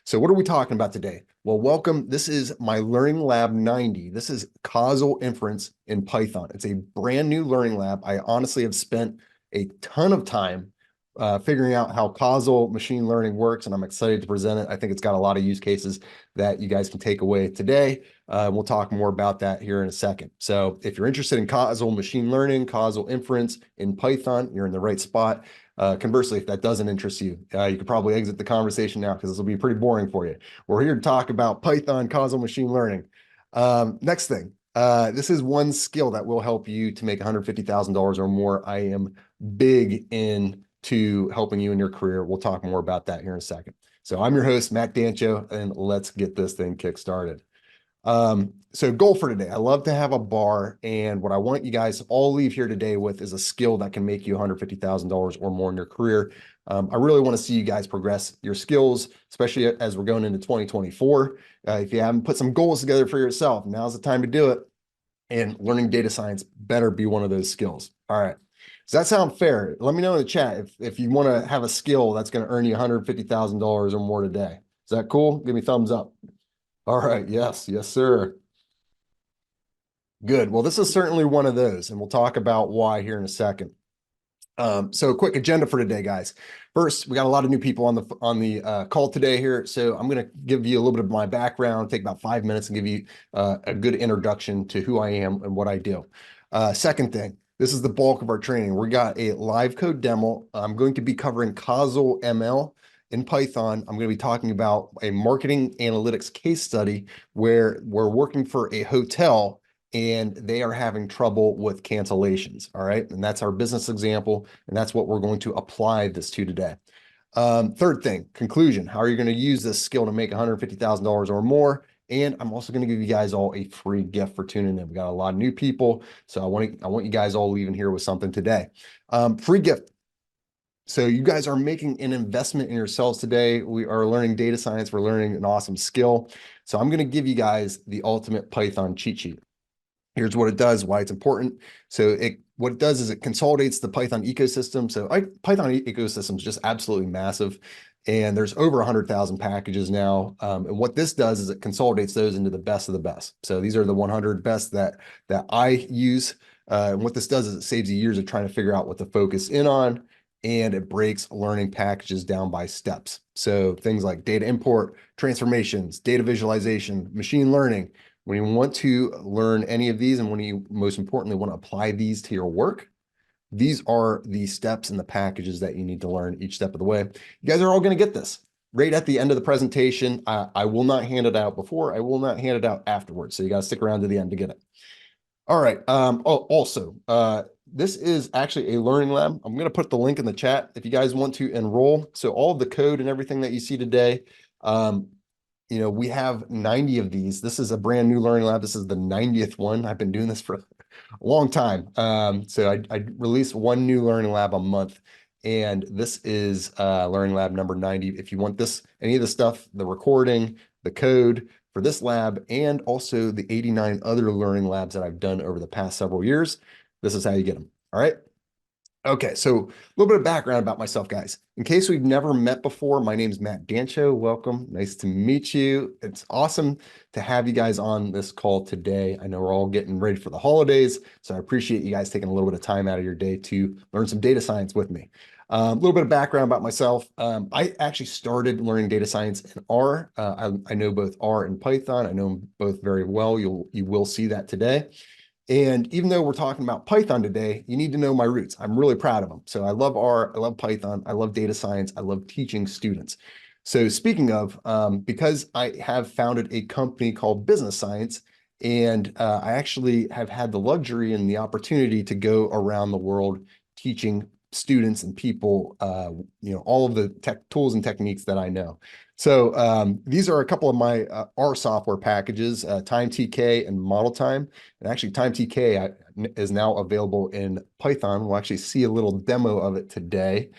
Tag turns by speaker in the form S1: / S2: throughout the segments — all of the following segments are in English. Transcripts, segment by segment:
S1: So what are we talking about today? Well, welcome. This is my Learning Lab 90. This is causal inference in Python. It's a brand new learning lab. I honestly have spent a ton of time figuring out how causal machine learning works, and I'm excited to present it. I think it's got a lot of use cases that you guys can take away today. We'll talk more about that here in a second. So if you're interested in causal machine learning, causal inference in Python, you're in the right spot. Conversely, if that doesn't interest you, you could probably exit the conversation now because this will be pretty boring for you. We're here to talk about Python causal machine learning. Next thing, this is one skill that will help you to make $150,000 or more. I am big into helping you in your career. We'll talk more about that here in a second. So I'm your host, Matt Dancho, and let's get this thing kick-started. So goal for today, I love to have a bar, and what I want you guys to all leave here today with is a skill that can make you $150,000 or more in your career. I really want to see you guys progress your skills, especially as we're going into 2024. If you haven't put some goals together for yourself, now's the time to do it. And learning data science better be one of those skills. All right. Does that sound fair? Let me know in the chat if you want to have a skill that's going to earn you $150,000 or more today. Is that cool? Give me a thumbs up. All right. Yes, sir. Good. Well, this is certainly one of those, and we'll talk about why here in a second. So a quick agenda for today, guys. First, we got a lot of new people on the call today here. So I'm going to give you a little bit of my background, take about 5 minutes and give you a good introduction to who I am and what I do. Second thing, this is the bulk of our training. We got a live code demo. I'm going to be covering CausalML in Python. I'm going to be talking about a marketing analytics case study where we're working for a hotel and they are having trouble with cancellations. All right. And that's our business example. And that's what we're going to apply this to today. Third thing, conclusion. How are you going to use this skill to make $150,000 or more? And I'm also going to give you guys all a free gift for tuning in. We got a lot of new people. So I want you guys all leaving here with something today. Free gift. So you guys are making an investment in yourselves today. We are learning data science. We're learning an awesome skill. So I'm going to give you guys the ultimate Python cheat sheet. Here's what it does, why it's important. So what it does is it consolidates the Python ecosystem. So Python ecosystem is just absolutely massive. And there's over 100,000 packages now. And what this does is it consolidates those into the best of the best. So these are the 100 best that I use. And what this does is it saves you years of trying to figure out what to focus in on. And it breaks learning packages down by steps. So things like data import, transformations, data visualization, machine learning. When you want to learn any of these and when you most importantly want to apply these to your work, these are the steps and the packages that you need to learn each step of the way. You guys are all going to get this right at the end of the presentation. I will not hand it out before. I will not hand it out afterwards. So you got to stick around to the end to get it. All right. This is actually a learning lab. I'm going to put the link in the chat if you guys want to enroll. So all of the code and everything that you see today, we have 90 of these. This is a brand new learning lab. This is the 90th one. I've been doing this for a long time. So I release one new learning lab a month, and this is learning lab number 90. If you want any of the stuff, the recording, the code for this lab, and also the 89 other learning labs that I've done over the past several years, this is how you get them. All right. Okay, so a little bit of background about myself, guys. In case we've never met before, my name is Matt Dancho. Welcome. Nice to meet you. It's awesome to have you guys on this call today. I know we're all getting ready for the holidays, so I appreciate you guys taking a little bit of time out of your day to learn some data science with me. A little bit of background about myself. I actually started learning data science in R. I know both R and Python. I know them both very well. You will see that today. And even though we're talking about Python today, you need to know my roots. I'm really proud of them. So I love R, I love Python, I love data science, I love teaching students. So speaking of, because I have founded a company called Business Science, and I actually have had the luxury and the opportunity to go around the world teaching students and people, all of the tech tools and techniques that I know. So these are a couple of my R software packages, TimeTK and Model Time. And actually TimeTK is now available in Python. We'll actually see a little demo of it today.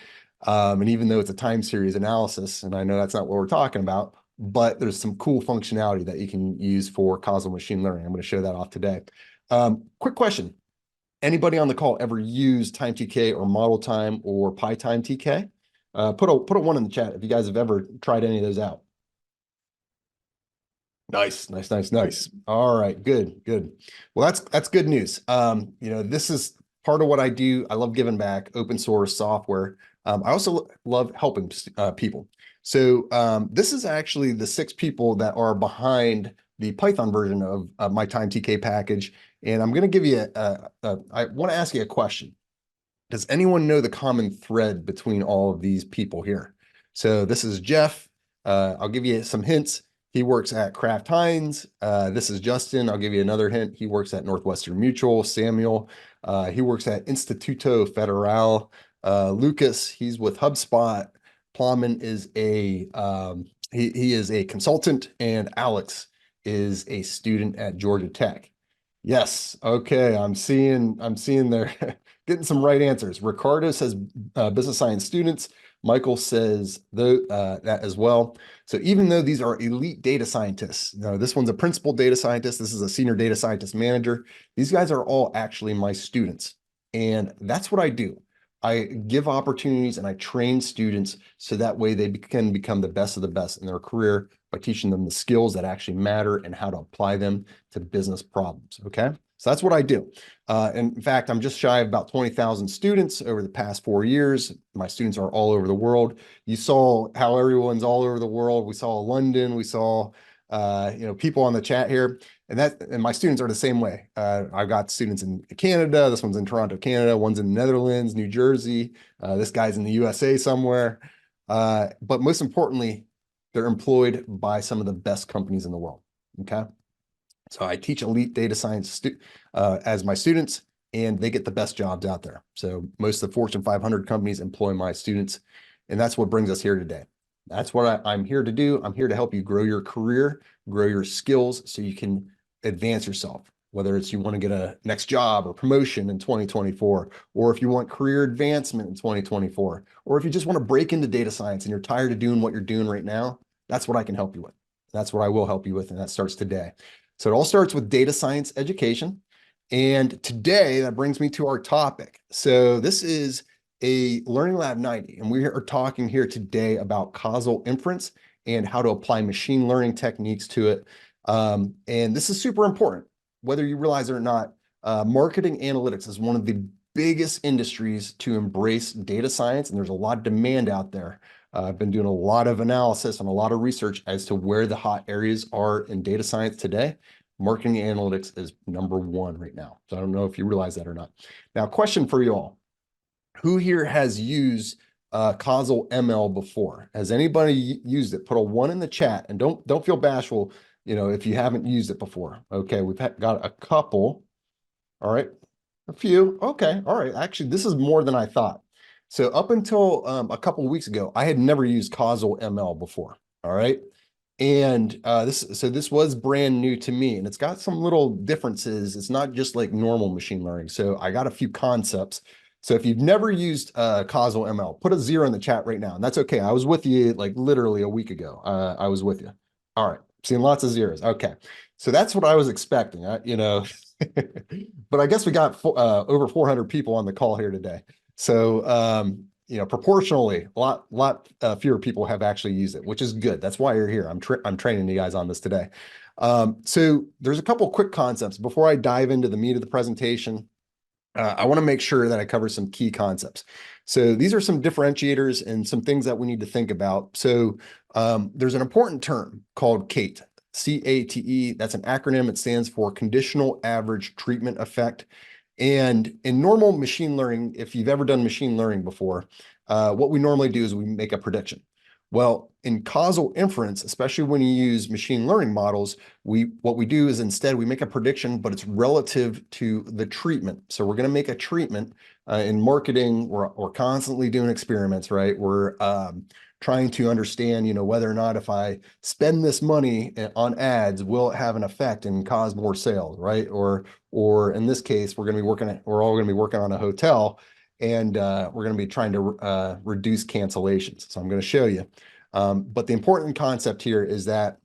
S1: And even though it's a time series analysis, and I know that's not what we're talking about, but there's some cool functionality that you can use for causal machine learning. I'm going to show that off today. Quick question. Anybody on the call ever use TimeTK or Model Time or PyTimeTK? Put a one in the chat if you guys have ever tried any of those out. Nice, nice, nice, nice. All right, good, good. Well, that's good news. This is part of what I do. I love giving back, open source software. I also love helping people. So this is actually the 6 people that are behind the Python version of my Time TK package. And I'm going to give you I want to ask you a question. Does anyone know the common thread between all of these people here? So this is Jeff. I'll give you some hints. He works at Kraft Heinz. This is Justin. I'll give you another hint. He works at Northwestern Mutual. Samuel, he works at Instituto Federal. Lucas, he's with HubSpot. Plowman is he is a consultant, and Alex is a student at Georgia Tech. Yes. Okay. I'm seeing there getting some right answers. Ricardo says business science students. Michael says that as well. So even though these are elite data scientists, this one's a principal data scientist, this is a senior data scientist manager. These guys are all actually my students. And that's what I do. I give opportunities and I train students so that way they can become the best of the best in their career by teaching them the skills that actually matter and how to apply them to business problems. Okay. So that's what I do. And in fact, I'm just shy of about 20,000 students over the past 4 years. My students are all over the world. You saw how everyone's all over the world. We saw London. We saw, people on the chat here. And my students are the same way. I've got students in Canada. This one's in Toronto, Canada. One's in the Netherlands, New Jersey. This guy's in the USA somewhere. But most importantly, they're employed by some of the best companies in the world. Okay. So I teach elite data science as my students, and they get the best jobs out there. So most of the Fortune 500 companies employ my students, and that's what brings us here today. That's what I'm here to do. I'm here to help you grow your career, grow your skills so you can advance yourself, whether it's you want to get a next job or promotion in 2024, or if you want career advancement in 2024, or if you just want to break into data science and you're tired of doing what you're doing right now, that's what I can help you with. That's what I will help you with, and that starts today. So it all starts with data science education. And today that brings me to our topic. So this is a Learning Lab 90, and we are talking here today about causal inference and how to apply machine learning techniques to it. And this is super important, whether you realize it or not. Marketing analytics is one of the biggest industries to embrace data science, and there's a lot of demand out there. I've been doing a lot of analysis and a lot of research as to where the hot areas are in data science today. Marketing analytics is #1 right now. So I don't know if you realize that or not. Now, question for you all. Who here has used Causal ML before? Has anybody used it? Put a 1 in the chat, and don't feel bashful, if you haven't used it before. Okay, we've got a couple. All right, a few. Okay, all right. Actually, this is more than I thought. So up until a couple of weeks ago, I had never used Causal ML before. All right. And this was brand new to me, and it's got some little differences. It's not just like normal machine learning. So I got a few concepts. So if you've never used Causal ML, put a 0 in the chat right now, and that's okay. I was with you like literally a week ago. I was with you. All right, seeing lots of zeros. Okay, so that's what I was expecting. But I guess we got over 400 people on the call here today. So proportionally, a lot fewer people have actually used it, which is good. That's why you're here. I'm training you guys on this today. So there's a couple quick concepts before I dive into the meat of the presentation. I want to make sure that I cover some key concepts. So these are some differentiators and some things that we need to think about. So there's an important term called CATE, C-A-T-E. That's an acronym. It stands for Conditional Average Treatment Effect. And in normal machine learning, if you've ever done machine learning before, what we normally do is we make a prediction. Well, in causal inference, especially when you use machine learning models, what we do is instead we make a prediction, but it's relative to the treatment. So we're going to make a treatment in marketing. We're constantly doing experiments, right? We're trying to understand, whether or not if I spend this money on ads, will it have an effect and cause more sales, right? Or in this case, we're all going to be working on a hotel, and we're going to be trying to reduce cancellations. So I'm going to show you. But the important concept here is that,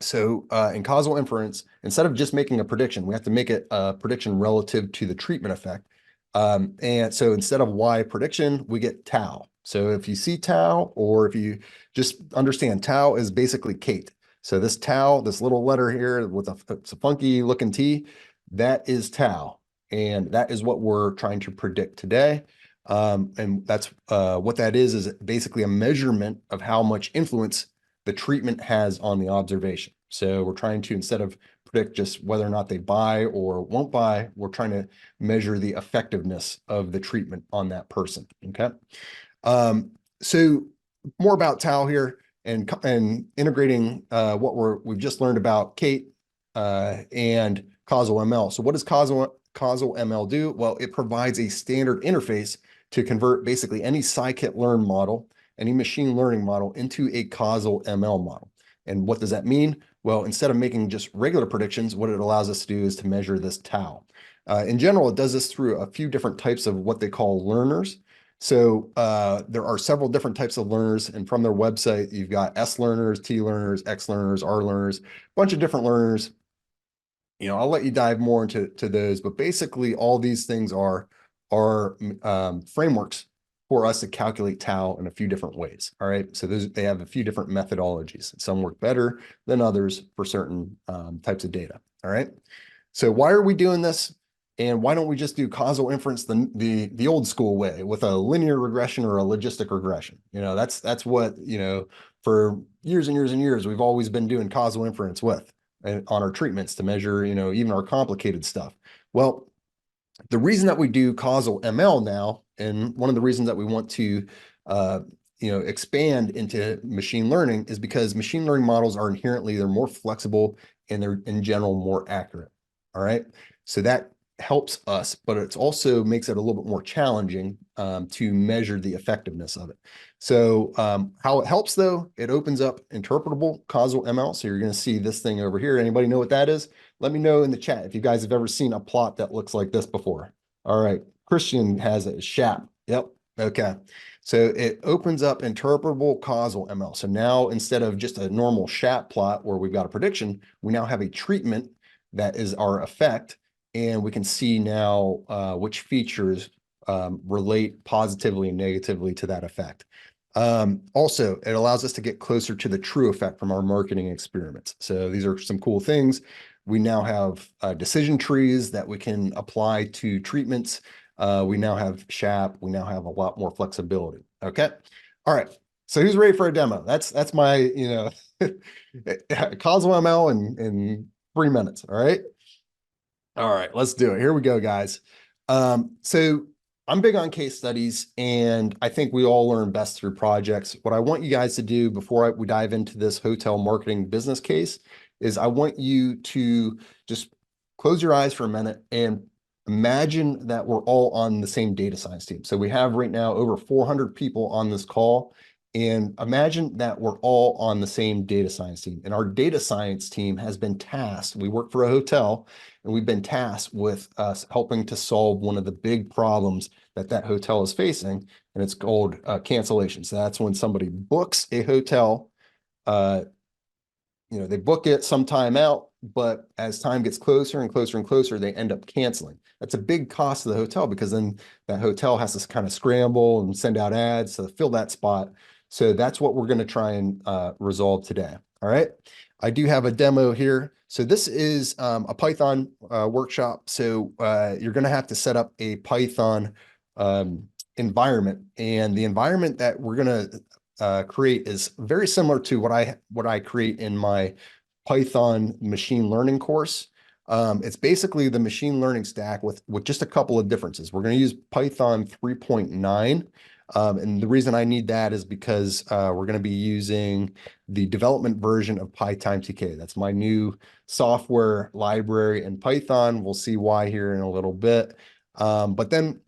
S1: so in causal inference, instead of just making a prediction, we have to make it a prediction relative to the treatment effect. And so instead of Y prediction, we get tau. So if you see tau, or if you just understand, tau is basically CATE. So this tau, this little letter here with it's a funky looking T, that is tau. And that is what we're trying to predict today. And that's what that is basically a measurement of how much influence the treatment has on the observation. So we're trying to, instead of predict just whether or not they buy or won't buy, we're trying to measure the effectiveness of the treatment on that person. Okay. So more about tau here and integrating what we've just learned about Kate and Causal ML. So what does Causal ML do? Well, it provides a standard interface to convert basically any scikit-learn model, any machine learning model, into a Causal ML model. And what does that mean? Well, instead of making just regular predictions, what it allows us to do is to measure this tau. In general, it does this through a few different types of what they call learners. So there are several different types of learners, and from their website, you've got S learners, T learners, X learners, R learners, a bunch of different learners. I'll let you dive more into those, but basically all these things are frameworks for us to calculate tau in a few different ways. All right, so they have a few different methodologies. Some work better than others for certain types of data. All right, so why are we doing this? And why don't we just do causal inference the old school way with a linear regression or a logistic regression? That's what, for years and years and years, we've always been doing causal inference with on our treatments to measure, even our complicated stuff. Well, the reason that we do causal ML now, and one of the reasons that we want to, expand into machine learning is because machine learning models are they're more flexible and they're in general more accurate. All right. So that helps us, but it also makes it a little bit more challenging to measure the effectiveness of it. So how it helps though, it opens up interpretable causal ML. So you're going to see this thing over here. Anybody know what that is? Let me know in the chat if you guys have ever seen a plot that looks like this before. All right. Christian has a SHAP. Yep. Okay. So it opens up interpretable causal ML. So now instead of just a normal SHAP plot where we've got a prediction, we now have a treatment that is our effect. And we can see now which features relate positively and negatively to that effect. Also, it allows us to get closer to the true effect from our marketing experiments. So these are some cool things. We now have decision trees that we can apply to treatments. We now have SHAP. We now have a lot more flexibility. Okay. All right. So who's ready for a demo? That's my, Causal ML in 3 minutes. All right. All right, let's do it. Here we go, guys. So I'm big on case studies, and I think we all learn best through projects. What I want you guys to do before we dive into this hotel marketing business case is I want you to just close your eyes for a minute and imagine that we're all on the same data science team. So we have right now over 400 people on this call. And imagine that we're all on the same data science team. And our data science team has been tasked. We work for a hotel, and we've been tasked with us helping to solve one of the big problems that hotel is facing. And it's called cancellations. So that's when somebody books a hotel. They book it some time out, but as time gets closer and closer and closer, they end up canceling. That's a big cost to the hotel because then that hotel has to kind of scramble and send out ads to fill that spot. So that's what we're going to try and resolve today. All right. I do have a demo here. So this is a Python workshop. So you're going to have to set up a Python environment. And the environment that we're going to create is very similar to what I create in my Python machine learning course. It's basically the machine learning stack with just a couple of differences. We're going to use Python 3.9. And the reason I need that is because we're going to be using the development version of PyTimeTK. That's my new software library in Python. We'll see why here in a little bit. But then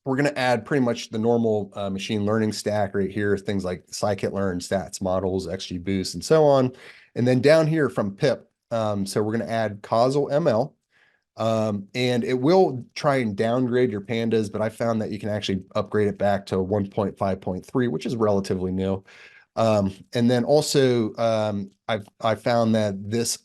S1: we're going to add pretty much the normal machine learning stack right here, things like scikit-learn, statsmodels, XGBoost, and so on. And then down here from pip, so we're going to add Causal ML. And it will try and downgrade your pandas, but I found that you can actually upgrade it back to 1.5.3, which is relatively new. And then also, I found that this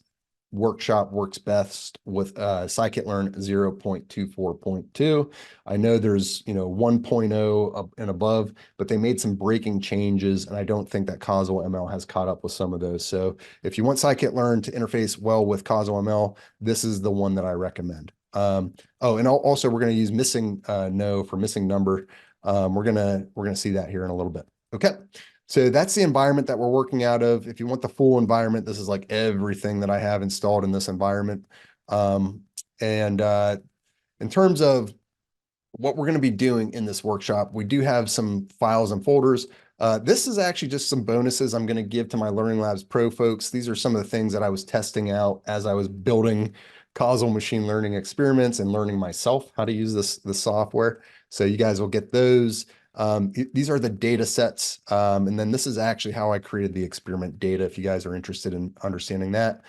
S1: workshop works best with scikit-learn 0.24.2. I know there's 1.0 and above, but they made some breaking changes, and I don't think that CausalML has caught up with some of those. So if you want scikit-learn to interface well with CausalML, this is the one that I recommend. Oh, and also we're going to use missing no for missing number. We're gonna see that here in a little bit. Okay. So that's the environment that we're working out of. If you want the full environment, this is like everything that I have installed in this environment. In terms of what we're going to be doing in this workshop, we do have some files and folders. This is actually just some bonuses I'm going to give to my Learning Labs Pro folks. These are some of the things that I was testing out as I was building causal machine learning experiments and learning myself how to use this software. So you guys will get those. These are the data sets. And then this is actually how I created the experiment data, if you guys are interested in understanding that.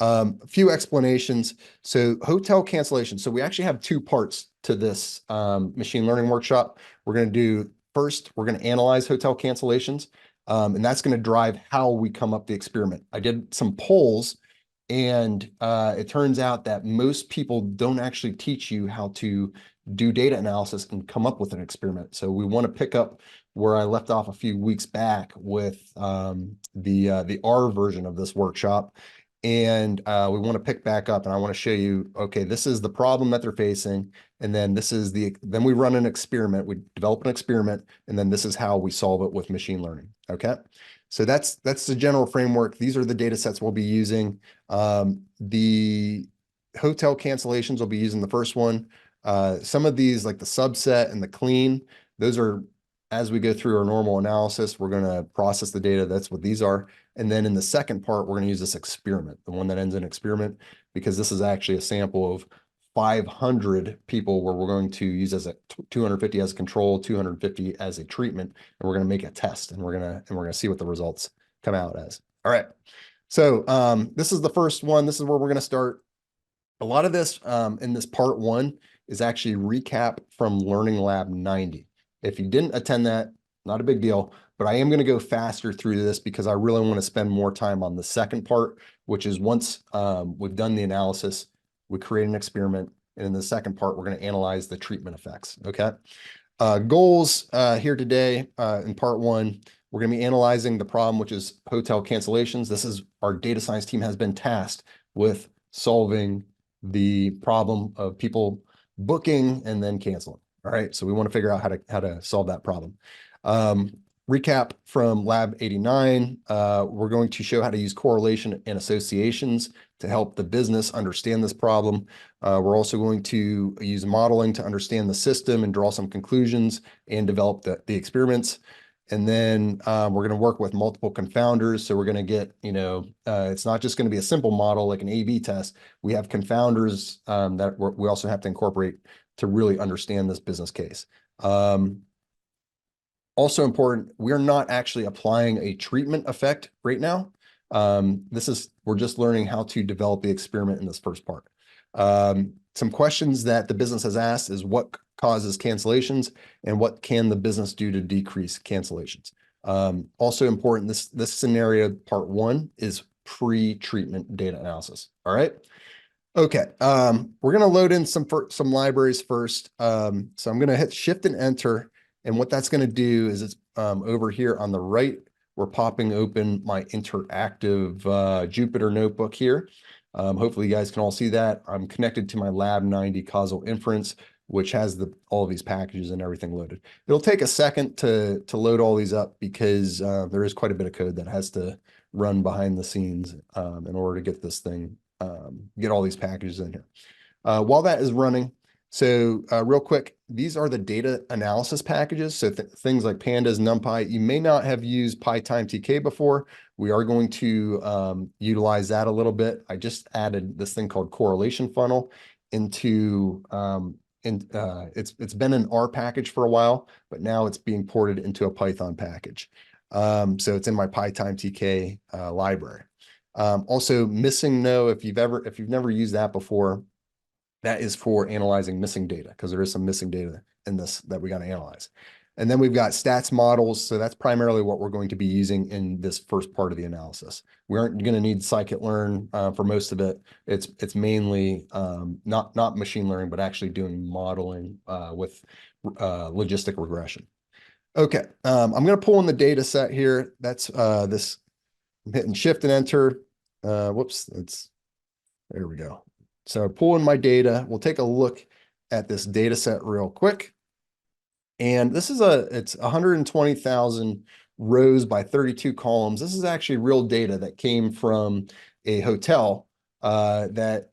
S1: A few explanations. So hotel cancellation. So we actually have two parts to this machine learning workshop. We're going to do first, we're going to analyze hotel cancellations. And that's going to drive how we come up the experiment. I did some polls, and it turns out that most people don't actually teach you how to do data analysis and come up with an experiment. So we want to pick up where I left off a few weeks back with the R version of this workshop. And we want to pick back up, and I want to show you, okay, this is the problem that they're facing. And then then we run an experiment, we develop an experiment, and then this is how we solve it with machine learning. Okay. So that's the general framework. These are the data sets we'll be using. The hotel cancellations will be using the first one. Some of these, like the subset and the clean, those are, as we go through our normal analysis, we're going to process the data. That's what these are. And then in the second part, we're going to use this experiment, the one that ends in experiment, because this is actually a sample of 500 people where we're going to use as 250 as a control, 250 as a treatment, and we're going to make a test, and we're going to see what the results come out as. All right. So this is the first one. This is where we're going to start. A lot of this in this part one is actually recap from Learning Lab 90. If you didn't attend that, not a big deal, but I am going to go faster through this because I really want to spend more time on the second part, which is once we've done the analysis, we create an experiment, and in the second part, we're going to analyze the treatment effects. Okay. Goals here today in part one, we're going to be analyzing the problem, which is hotel cancellations. This is our data science team has been tasked with solving the problem of people booking and then canceling. All right. So we want to figure out how to solve that problem. Recap from Lab 89. We're going to show how to use correlation and associations to help the business understand this problem. We're also going to use modeling to understand the system and draw some conclusions and develop the experiments. And then we're going to work with multiple confounders. So we're going to get, it's not just going to be a simple model like an A/B test. We have confounders that we also have to incorporate to really understand this business case. Also important, we're not actually applying a treatment effect right now. We're just learning how to develop the experiment in this first part. Some questions that the business has asked is what causes cancellations and what can the business do to decrease cancellations? Also important, this scenario, part one, is pre-treatment data analysis. All right. Okay. We're going to load in some libraries first. So I'm going to hit Shift and Enter. And what that's going to do is it's over here on the right, we're popping open my interactive Jupyter notebook here. Hopefully you guys can all see that. I'm connected to my Lab 90 causal inference, which has all of these packages and everything loaded. It'll take a second to load all these up because there is quite a bit of code that has to run behind the scenes in order to get this thing, get all these packages in here. While that is running, so real quick, these are the data analysis packages. So things like pandas, NumPy. You may not have used PyTimeTK before. We are going to utilize that a little bit. I just added this thing called correlation funnel into, it's been an R package for a while, but now it's being ported into a Python package. So it's in my PyTimeTK library. Also missing no, if you've never used that before, that is for analyzing missing data because there is some missing data in this that we got to analyze. And then we've got stats models. So that's primarily what we're going to be using in this first part of the analysis. We aren't going to need scikit-learn for most of it. It's mainly not machine learning, but actually doing modeling with logistic regression. Okay, I'm going to pull in the data set here. That's this. I'm hitting shift and enter. Whoops, there we go. So pull in my data. We'll take a look at this data set real quick. And this is it's 120,000 rows by 32 columns. This is actually real data that came from a hotel that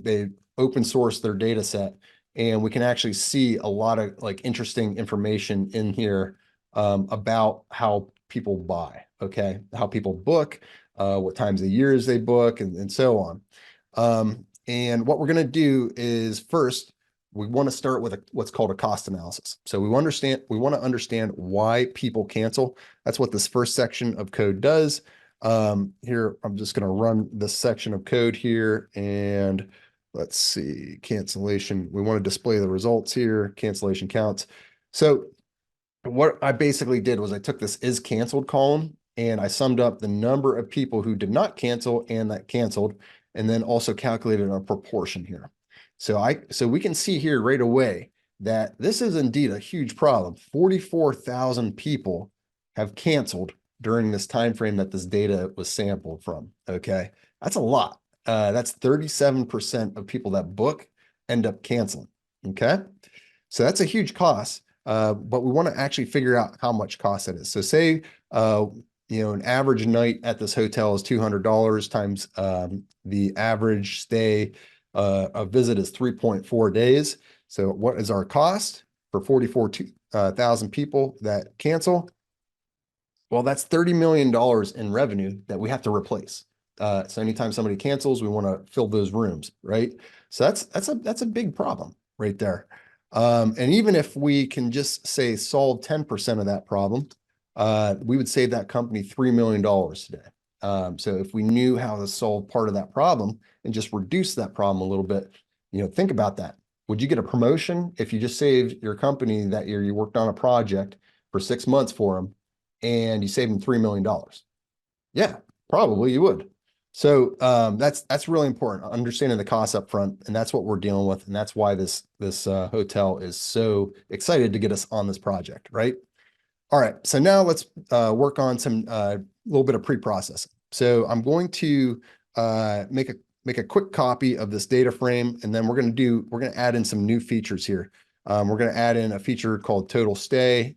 S1: they open sourced their data set. And we can actually see a lot of like interesting information in here about how people buy, okay? How people book, what times of years they book, and so on. And what we're going to do is first, we want to start with what's called a cost analysis. So we want to understand why people cancel. That's what this first section of code does. Here, I'm just going to run this section of code here, and let's see, cancellation. We want to display the results here, cancellation counts. So what I basically did was I took this is canceled column and I summed up the number of people who did not cancel and that canceled, and then also calculated a proportion here. So we can see here right away that this is indeed a huge problem. 44,000 people have canceled during this time frame that this data was sampled from. Okay, that's a lot. That's 37% of people that book end up canceling. Okay, so that's a huge cost. But we want to actually figure out how much cost it is. So say, an average night at this hotel is $200 times the average stay a visit is 3.4 days. So what is our cost for 44,000 people that cancel? Well, that's $30 million in revenue that we have to replace. So anytime somebody cancels, we want to fill those rooms, right? So that's a big problem right there. And even if we can just say solve 10% of that problem, we would save that company $3 million today. So if we knew how to solve part of that problem and just reduce that problem a little bit, think about that. Would you get a promotion if you just saved your company that year, you worked on a project for 6 months for them and you saved them $3 million? Yeah, probably you would. So that's really important, understanding the costs up front, and that's what we're dealing with, and that's why this hotel is so excited to get us on this project, right? All right, so now let's work on some little bit of pre-processing. So I'm going to make a quick copy of this data frame, and then we're going to add in some new features here. We're going to add in a feature called total stay,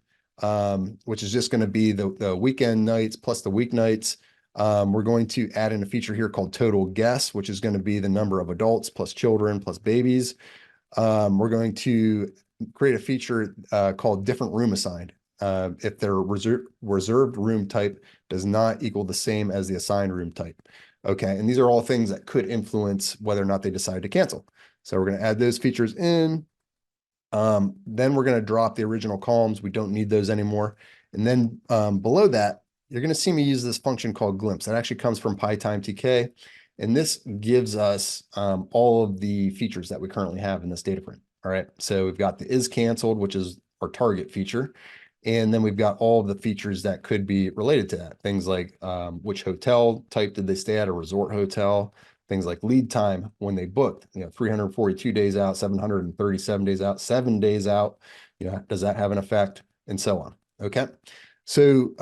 S1: which is just going to be the weekend nights plus the weeknights. We're going to add in a feature here called total guess, which is going to be the number of adults plus children plus babies. We're going to create a feature called different room assigned. If their reserved room type does not equal the same as the assigned room type. Okay, and these are all things that could influence whether or not they decide to cancel. So we're going to add those features in. Then we're going to drop the original columns. We don't need those anymore. And then below that, you're going to see me use this function called glimpse. That actually comes from PyTime-TK. And this gives us all of the features that we currently have in this data frame. All right, so we've got the is canceled, which is our target feature. And then we've got all of the features that could be related to that. Things like which hotel type did they stay at, a resort hotel, things like lead time when they booked, 342 days out, 737 days out, 7 days out, does that have an effect, and so on. Okay. So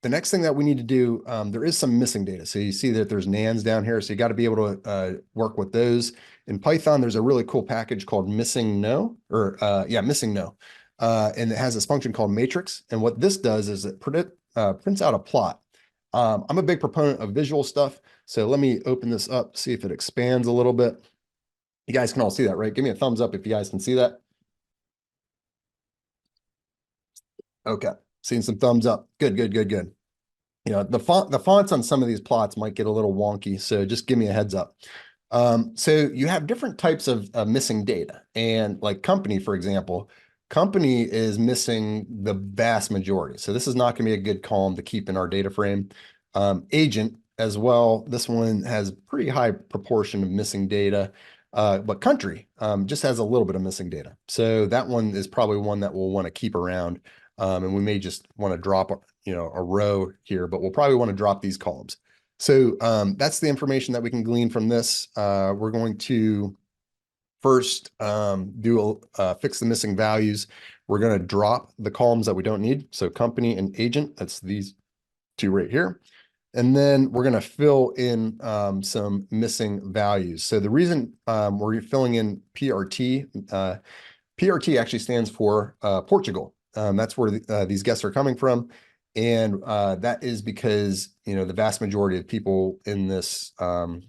S1: the next thing that we need to do, there is some missing data. So you see that there's nans down here. So you got to be able to work with those. In Python, there's a really cool package called missing no, missing no. And it has this function called matrix. And what this does is it prints out a plot. I'm a big proponent of visual stuff. So let me open this up, see if it expands a little bit. You guys can all see that, right? Give me a thumbs up if you guys can see that. Okay, seeing some thumbs up. Good, good, good, good. The fonts on some of these plots might get a little wonky, so just give me a heads up. So you have different types of missing data, and like company, for example, company is missing the vast majority. So this is not going to be a good column to keep in our data frame. Agent as well. This one has pretty high proportion of missing data. But country just has a little bit of missing data. So that one is probably one that we'll want to keep around. And we may just want to drop, a row here, but we'll probably want to drop these columns. So that's the information that we can glean from this. We're going to first fix the missing values. We're going to drop the columns that we don't need. So company and agent, that's these two right here. And then we're going to fill in some missing values. So the reason we're filling in PRT, PRT actually stands for Portugal. That's where these guests are coming from. And that is because, the vast majority of people in this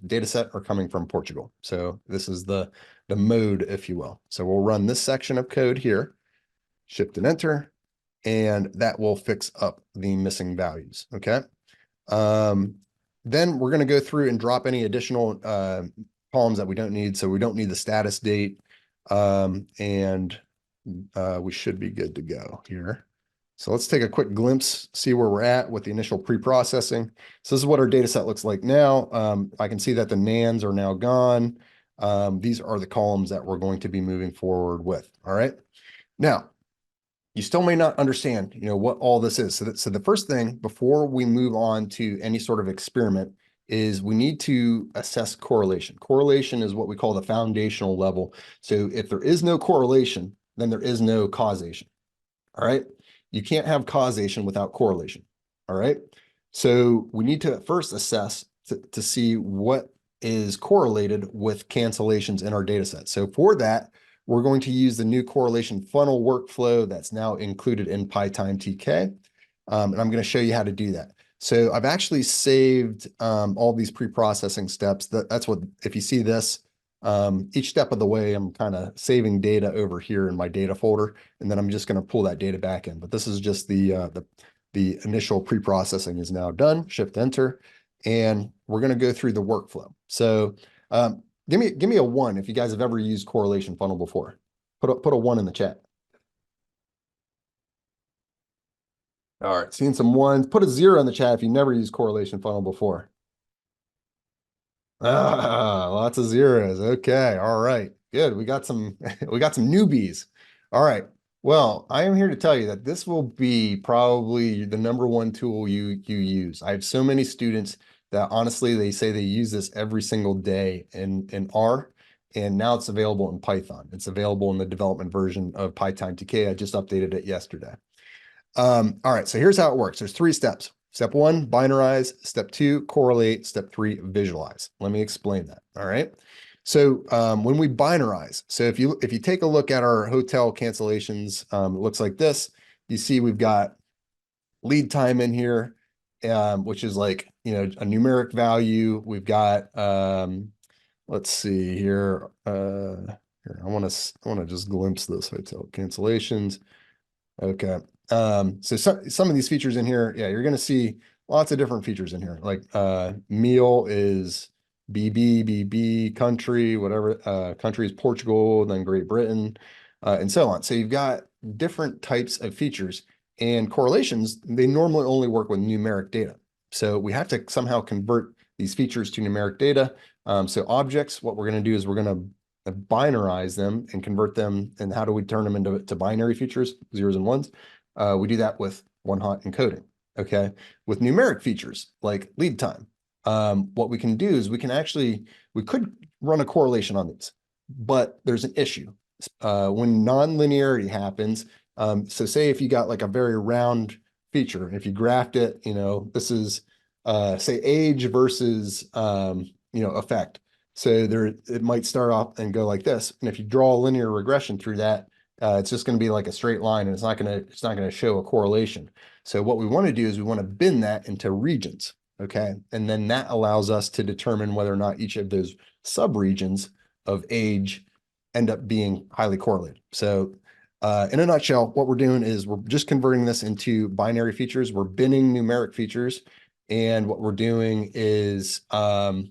S1: data set are coming from Portugal. So this is the mode, if you will. So we'll run this section of code here, shift and enter, and that will fix up the missing values. Okay. Then we're going to go through and drop any additional columns that we don't need. So we don't need the status date. And we should be good to go here. So let's take a quick glimpse, see where we're at with the initial pre-processing. So this is what our data set looks like now. I can see that the nans are now gone. These are the columns that we're going to be moving forward with. All right. Now, you still may not understand, what all this is. So the first thing before we move on to any sort of experiment is we need to assess correlation. Correlation is what we call the foundational level. So if there is no correlation, then there is no causation. All right. You can't have causation without correlation. All right. So we need to first assess to see what is correlated with cancellations in our data set. So for that, we're going to use the new correlation funnel workflow that's now included in PyTime-TK. And I'm going to show you how to do that. So I've actually saved all these pre-processing steps. That's what, if you see this, each step of the way, I'm kind of saving data over here in my data folder, and then I'm just going to pull that data back in. But this is just the initial pre-processing is now done. Shift enter, and we're going to go through the workflow. So give me a 1 if you guys have ever used correlation funnel before. Put a 1 in the chat. All right, seeing some 1s. Put a 0 in the chat if you never used correlation funnel before. Lots of 0s. Okay, all right, good. We got some newbies. All right. Well, I am here to tell you that this will be probably the #1 tool you use. I have so many students that honestly, they say they use this every single day in R, and now it's available in Python. It's available in the development version of PyTime-TK. I just updated it yesterday. All right, so here's how it works. There's 3 steps. Step 1, binarize. Step 2, correlate. Step 3, visualize. Let me explain that. All right. So when we binarize, so if you take a look at our hotel cancellations, it looks like this. You see we've got lead time in here, which is like, a numeric value. We've got, let's see here. Here, I want to just glimpse this hotel cancellations. Okay. So some of these features in here, yeah, you're going to see lots of different features in here. Like meal is BB, country, whatever. Country is Portugal, then Great Britain, and so on. So you've got different types of features, and correlations, they normally only work with numeric data. So we have to somehow convert these features to numeric data. So objects, what we're going to do is we're going to binarize them and convert them. And how do we turn them into binary features, 0s and 1s? We do that with one-hot encoding. Okay. With numeric features like lead time, what we can do is we could run a correlation on these, but there's an issue. When non-linearity happens, so say if you got like a very round feature, if you graphed it, this is say age versus effect. So it might start off and go like this. And if you draw a linear regression through that, it's just going to be like a straight line, and it's not going to show a correlation. So what we want to do is we want to bin that into regions. Okay. And then that allows us to determine whether or not each of those subregions of age end up being highly correlated. So in a nutshell, what we're doing is we're just converting this into binary features. We're binning numeric features. And what we're doing is one-hot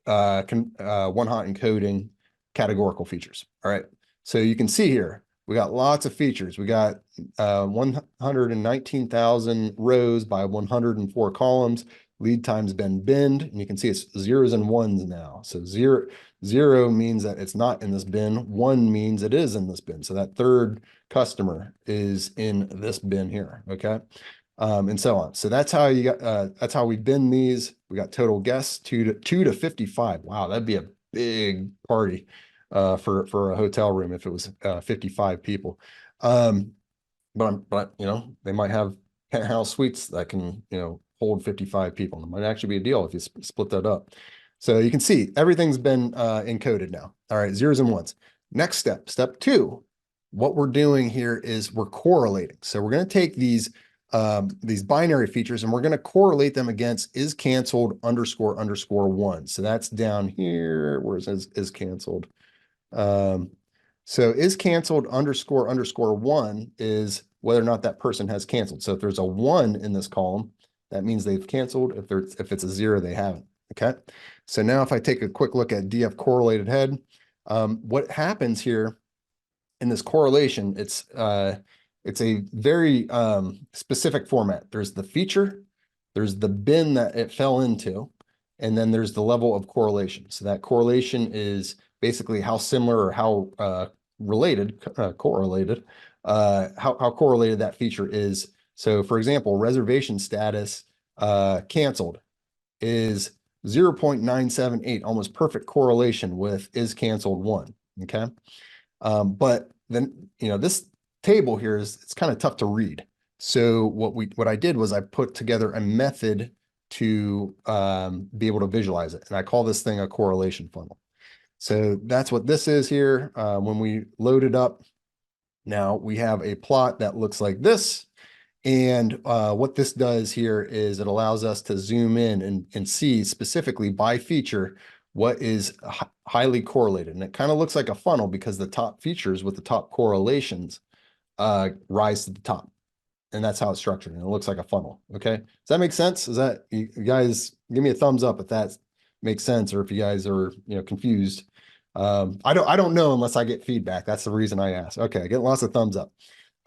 S1: encoding categorical features. All right. So you can see here, we got lots of features. We got 119,000 rows by 104 columns. Lead time's been binned, and you can see it's zeros and ones now. So zero means that it's not in this bin. One means it is in this bin. So that third customer is in this bin here. Okay. And so on. So that's how you got, that's how we bin these. We got total guests, 2 to 55. Wow, that'd be a big party for a hotel room if it was 55 people. But you know, they might have penthouse suites that can, you know, hold 55 people. It might actually be a deal if you split that up. So you can see everything's been encoded now. All right, zeros and ones. Next step, step 2. What we're doing here is we're correlating. So we're going to take these binary features and we're going to correlate them against is canceled __ 1. So that's down here where it says is canceled. So is canceled __ 1 is whether or not that person has canceled. So if there's a 1 in this column, that means they've canceled. If it's a 0, they haven't. Okay. So now if I take a quick look at DF correlated head, what happens here in this correlation, it's a very specific format. There's the feature, there's the bin that it fell into, and then there's the level of correlation. So that correlation is basically how similar or how correlated that feature is. So for example, reservation status canceled is 0.978, almost perfect correlation with is canceled 1. Okay. But then, you know, this table here it's kind of tough to read. So what I did was I put together a method to be able to visualize it. And I call this thing a correlation funnel. So that's what this is here. When we load it up, now we have a plot that looks like this. And what this does here is it allows us to zoom in and see specifically by feature what is highly correlated. And it kind of looks like a funnel because the top features with the top correlations rise to the top. And that's how it's structured. And it looks like a funnel. Okay. Does that make sense? Is that, you guys give me a thumbs up if that makes sense, or if you guys are, you know, confused. I don't know unless I get feedback. That's the reason I asked. Okay. I get lots of thumbs up.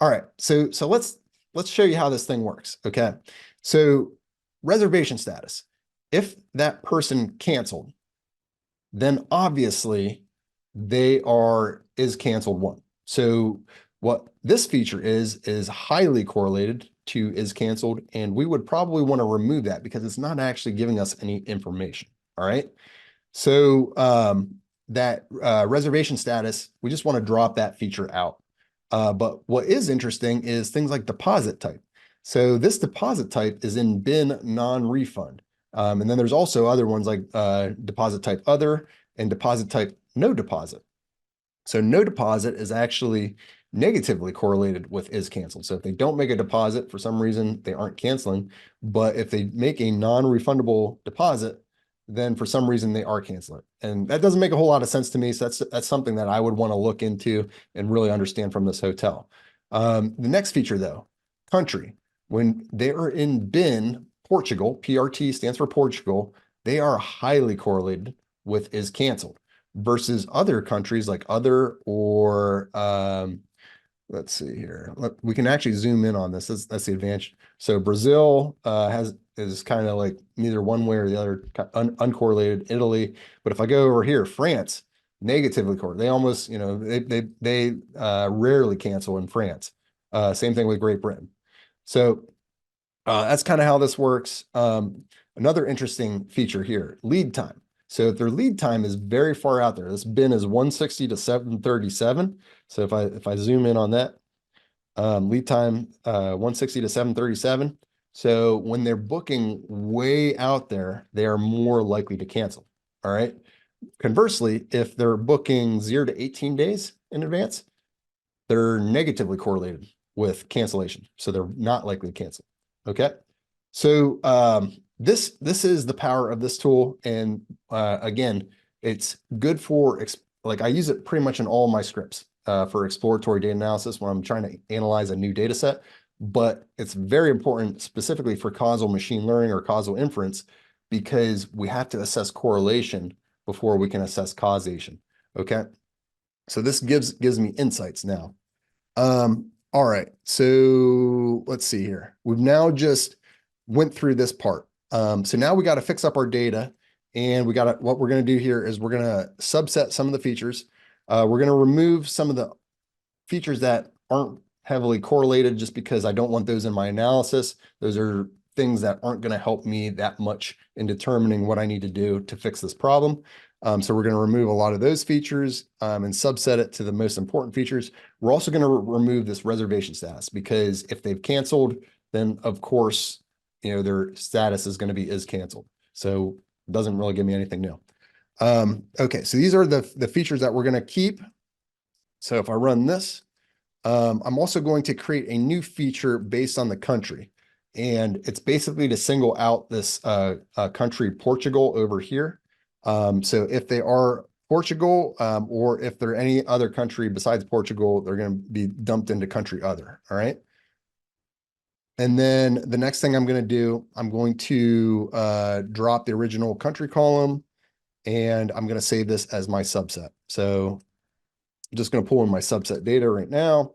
S1: All right. So let's show you how this thing works. Okay. So reservation status, if that person canceled, then obviously they is canceled 1. So what this feature is highly correlated to is canceled, and we would probably want to remove that because it's not actually giving us any information. All right. So that reservation status, we just want to drop that feature out. But what is interesting is things like deposit type. So this deposit type is in bin non-refund. And then there's also other ones like deposit type other and deposit type no deposit. So no deposit is actually negatively correlated with is canceled. So if they don't make a deposit for some reason, they aren't canceling. But if they make a non-refundable deposit, then for some reason they are canceling. And that doesn't make a whole lot of sense to me. So that's something that I would want to look into and really understand from this hotel. The next feature though, country. When they are in bin Portugal, PRT stands for Portugal, they are highly correlated with is canceled versus other countries like other or let's see here. We can actually zoom in on this. That's the advantage. So Brazil is kind of like neither one way or the other, uncorrelated. Italy, but if I go over here, France, negatively correlated. They almost, you know, they rarely cancel in France. Same thing with Great Britain. So that's kind of how this works. Another interesting feature here, lead time. So if their lead time is very far out there, this bin is 160 to 737. So if I zoom in on that, lead time 160 to 737. So when they're booking way out there, they are more likely to cancel. All right. Conversely, if they're booking 0 to 18 days in advance, they're negatively correlated with cancellation. So they're not likely to cancel. Okay. So this is the power of this tool. And again, it's good for, like I use it pretty much in all my scripts for exploratory data analysis when I'm trying to analyze a new data set. But it's very important specifically for causal machine learning or causal inference, because we have to assess correlation before we can assess causation. Okay. So this gives me insights now. All right. So let's see here. We've now just went through this part. So now we got to fix up our data, and what we're going to do here is we're going to subset some of the features. We're going to remove some of the features that aren't heavily correlated just because I don't want those in my analysis. Those are things that aren't going to help me that much in determining what I need to do to fix this problem. So we're going to remove a lot of those features and subset it to the most important features. We're also going to remove this reservation status, because if they've canceled, then of course, their status is going to be is canceled. So it doesn't really give me anything new. Okay, so these are the features that we're going to keep. So if I run this, I'm also going to create a new feature based on the country. And it's basically to single out this country, Portugal, over here. So if they are Portugal, or if they're any other country besides Portugal, they're going to be dumped into country other. All right. And then the next thing I'm going to do, I'm going to drop the original country column, and I'm going to save this as my subset. So I'm just going to pull in my subset data right now.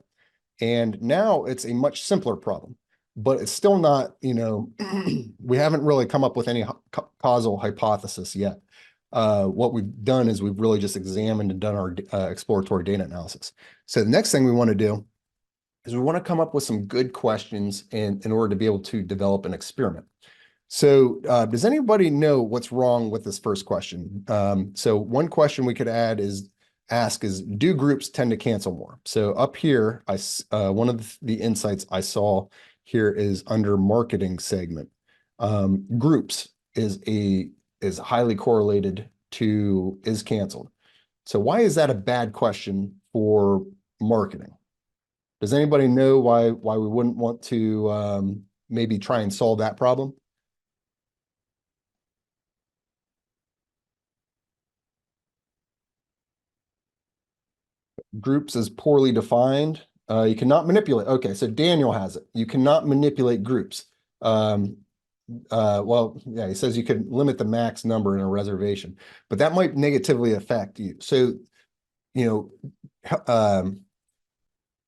S1: And now it's a much simpler problem, but it's still not, we haven't really come up with any causal hypothesis yet. What we've done is we've really just examined and done our exploratory data analysis. So the next thing we want to do is we want to come up with some good questions in order to be able to develop an experiment. So does anybody know what's wrong with this first question? So one question we could ask is, do groups tend to cancel more? So up here, one of the insights I saw here is under marketing segment. Groups is highly correlated to is canceled. So why is that a bad question for marketing? Does anybody know why we wouldn't want to maybe try and solve that problem? Groups is poorly defined. You cannot manipulate. Okay, so Daniel has it. You cannot manipulate groups. Well, yeah, he says you could limit the max number in a reservation, but that might negatively affect you. So,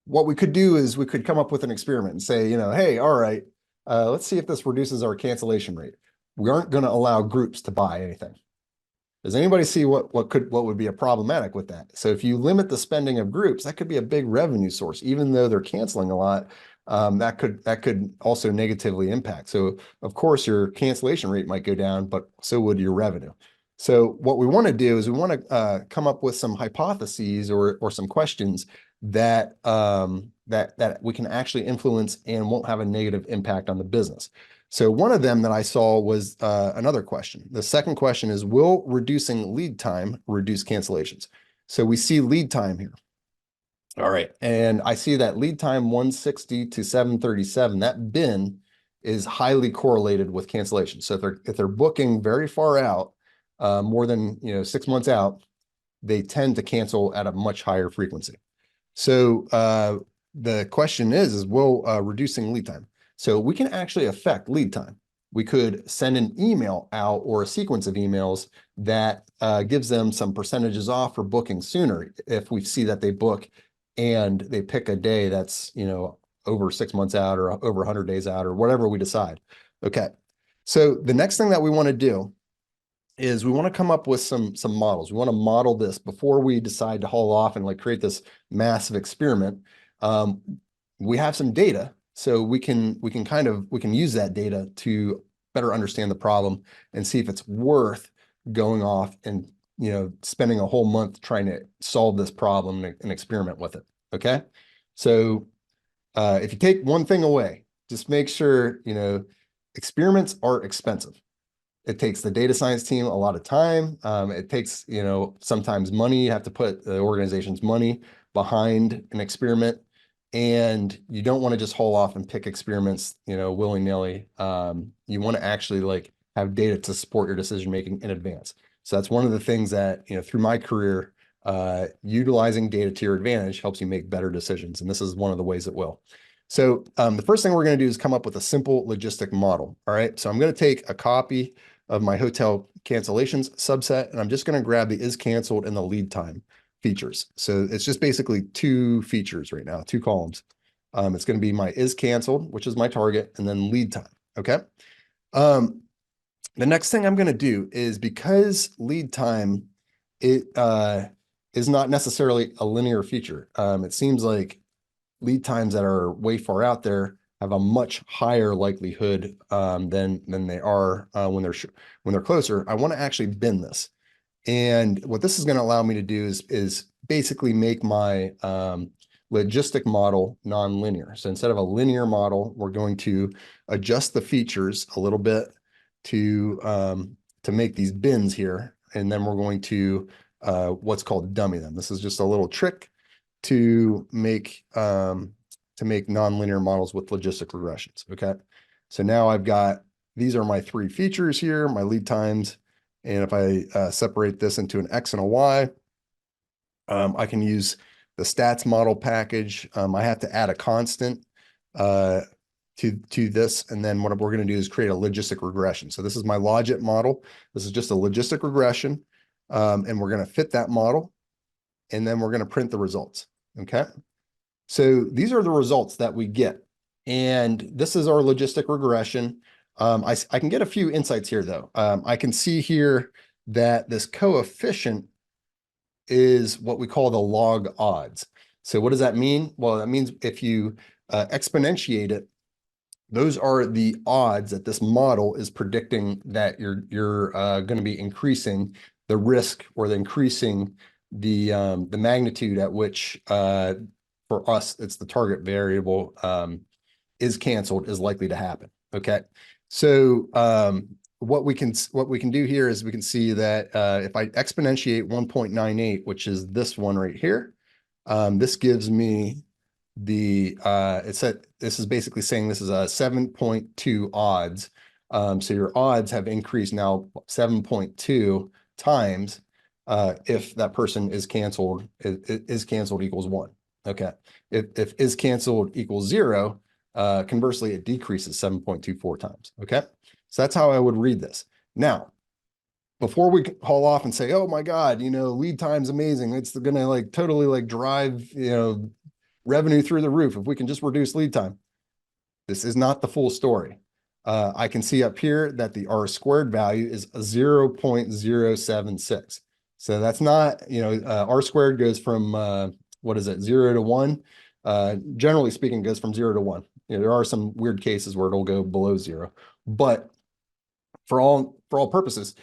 S1: what we could do is we could come up with an experiment and say, hey, all right, let's see if this reduces our cancellation rate. We aren't going to allow groups to buy anything. Does anybody see what would be a problematic with that? So if you limit the spending of groups, that could be a big revenue source, even though they're canceling a lot. That could also negatively impact. So of course your cancellation rate might go down, but so would your revenue. So what we want to do is we want to come up with some hypotheses or some questions that that we can actually influence and won't have a negative impact on the business. So one of them that I saw was another question. The second question is, will reducing lead time reduce cancellations? So we see lead time here. All right. And I see that lead time 160 to 737, that bin is highly correlated with cancellation. So if they're booking very far out, more than 6 months out, they tend to cancel at a much higher frequency. So the question is will reducing lead time. So we can actually affect lead time. We could send an email out or a sequence of emails that gives them some percentages off for booking sooner if we see that they book and they pick a day that's over 6 months out or over 100 days out or whatever we decide. Okay. So the next thing that we want to do is we want to come up with some models. We want to model this before we decide to haul off and like create this massive experiment. We have some data, so we can use that data to better understand the problem and see if it's worth going off and spending a whole month trying to solve this problem and experiment with it. Okay, so if you take one thing away, just make sure experiments are expensive. It takes the data science team a lot of time. It takes, sometimes money. You have to put the organization's money behind an experiment, and you don't want to just haul off and pick experiments, willy-nilly. You want to actually have data to support your decision-making in advance. So that's one of the things that, through my career, utilizing data to your advantage helps you make better decisions. And this is one of the ways it will. So the first thing we're going to do is come up with a simple logistic model. All right. So I'm going to take a copy of my hotel cancellations subset, and I'm just going to grab the is canceled and the lead time features. So it's just basically 2 features right now, 2 columns. It's going to be my is canceled, which is my target, and then lead time. Okay. The next thing I'm going to do is, because lead time, it is not necessarily a linear feature. It seems like lead times that are way far out there have a much higher likelihood than they are when they're closer. I want to actually bin this. And what this is going to allow me to do is basically make my logistic model nonlinear. So instead of a linear model, we're going to adjust the features a little bit to make these bins here. And then we're going to what's called dummy them. This is just a little trick to make nonlinear models with logistic regressions. Okay. So now I've got, these are my three features here, my lead times. And if I separate this into an X and a Y, I can use the stats model package. I have to add a constant to this. And then what we're going to do is create a logistic regression. So this is my logit model. This is just a logistic regression. And we're going to fit that model. And then we're going to print the results. Okay. So these are the results that we get. And this is our logistic regression. I can get a few insights here, though. I can see here that this coefficient is what we call the log odds. So what does that mean? Well, that means if you exponentiate it, those are the odds that this model is predicting that you're going to be increasing the risk, or increasing the magnitude at which for us it's the target variable is canceled, is likely to happen. Okay, so what we can do here is we can see that if I exponentiate 1.98, which is this one right here, this gives me the it said this is basically saying this is a 7.2 odds. So your odds have increased now 7.2 times if that person is canceled. Is canceled equals 1. Okay, if is canceled equals 0, conversely, it decreases 7.24 times. Okay, so that's how I would read this. Now, before we haul off and say, oh my God, lead time's amazing, it's gonna like totally like drive, revenue through the roof if we can just reduce lead time. This is not the full story. I can see up here that the R squared value is 0.076. So that's not, R squared goes from, what is it, 0 to 1? Generally speaking, goes from 0 to 1. There are some weird cases where it'll go below 0, but for all purposes,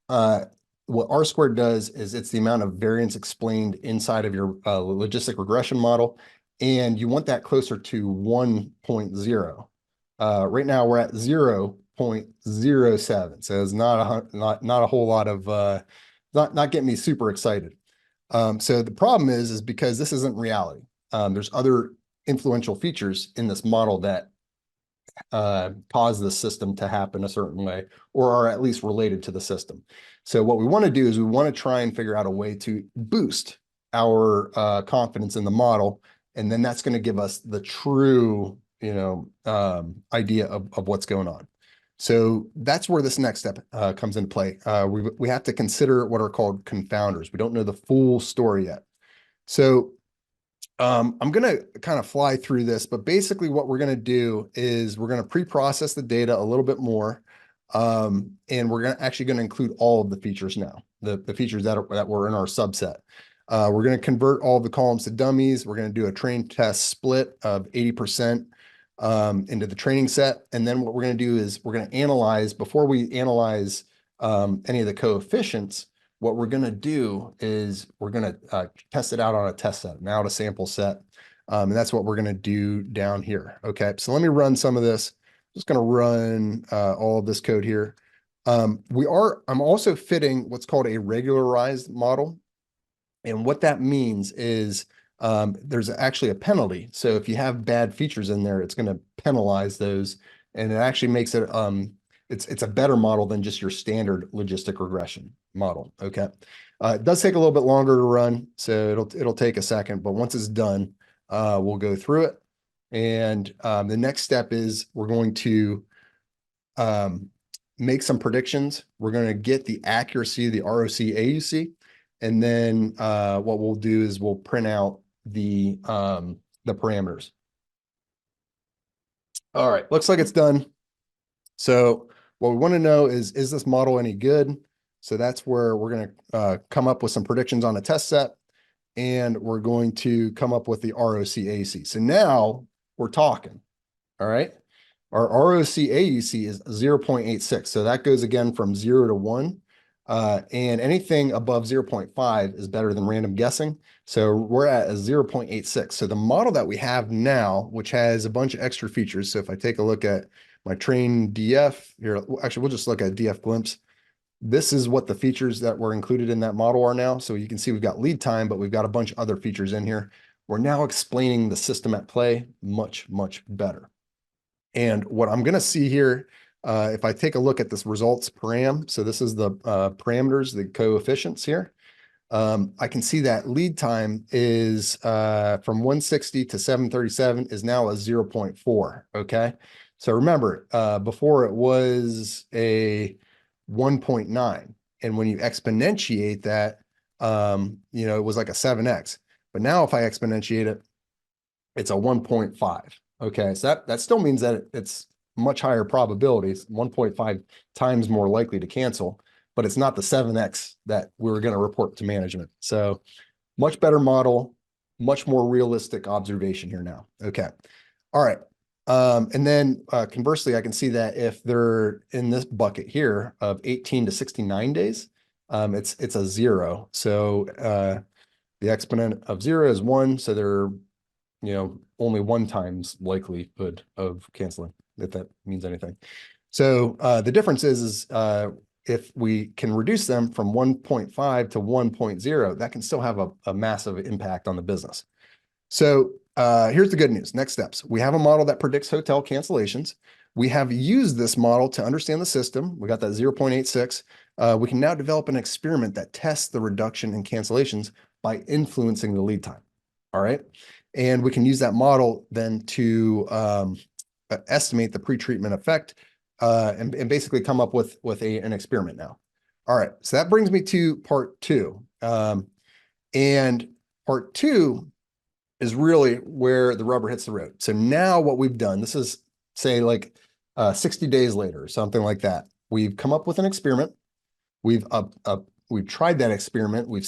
S1: what R squared does is it's the amount of variance explained inside of your logistic regression model, and you want that closer to 1.0. Right now we're at 0.07, so it's not a whole lot of not getting me super excited. So the problem is because this isn't reality. There's other influential features in this model that cause the system to happen a certain way, or are at least related to the system. So what we want to do is we want to try and figure out a way to boost our confidence in the model, and then that's going to give us the true, idea of what's going on. So that's where this next step comes into play. We have to consider what are called confounders. We don't know the full story yet. So I'm going to kind of fly through this, but basically what we're going to do is we're going to pre-process the data a little bit more. And we're actually going to include all of the features now, the features that were in our subset. We're going to convert all the columns to dummies. We're going to do a train test split of 80% into the training set. And then what we're going to do is we're going to analyze, before we analyze any of the coefficients, what we're going to do is we're going to test it out on a test set, now a sample set. And that's what we're going to do down here. Okay, so let me run some of this. Just going to run all of this code here. I'm also fitting what's called a regularized model. And what that means is there's actually a penalty. So if you have bad features in there, it's going to penalize those. And it actually makes it, it's a better model than just your standard logistic regression model. Okay. It does take a little bit longer to run, so it'll take a second, but once it's done, we'll go through it. And the next step is we're going to make some predictions. We're going to get the accuracy of the ROC AUC. And then what we'll do is we'll print out the parameters. All right, looks like it's done. So What we want to know is this model any good? So that's where we're going to come up with some predictions on a test set, and we're going to come up with the ROC-AUC. So now we're talking, all right? Our ROC-AUC is 0.86. So that goes again from 0 to 1. And anything above 0.5 is better than random guessing. So we're at a 0.86. So the model that we have now, which has a bunch of extra features. So if I take a look at my train DF here, actually, we'll just look at DF glimpse. This is what the features that were included in that model are now. So you can see we've got lead time, but we've got a bunch of other features in here. We're now explaining the system at play much, much better. And what I'm going to see here, if I take a look at this results param, so this is the parameters, the coefficients here. I can see that lead time is from 160 to 737 is now a 0.4. Okay. So remember, before it was a 1.9. And when you exponentiate that, it was like a 7x. But now if I exponentiate it, it's a 1.5. Okay, so that still means that it's much higher probabilities, 1.5 times more likely to cancel, but it's not the 7x that we were going to report to management. So much better model, much more realistic observation here now. Okay, all right. And then conversely, I can see that if they're in this bucket here of 18 to 69 days, it's a 0. So the exponent of 0 is 1, so they're only 1 times likelihood of canceling, if that means anything. So the difference is if we can reduce them from 1.5 to 1.0, that can still have a massive impact on the business. So here's the good news. Next steps. We have a model that predicts hotel cancellations. We have used this model to understand the system. We got that 0.86. We can now develop an experiment that tests the reduction in cancellations by influencing the lead time. All right. And we can use that model then to estimate the pretreatment effect and basically come up with an experiment now. All right, so that brings me to part 2. And part 2 is really where the rubber hits the road. So now what we've done, this is say like 60 days later or something like that. We've come up with an experiment. We've tried that experiment. We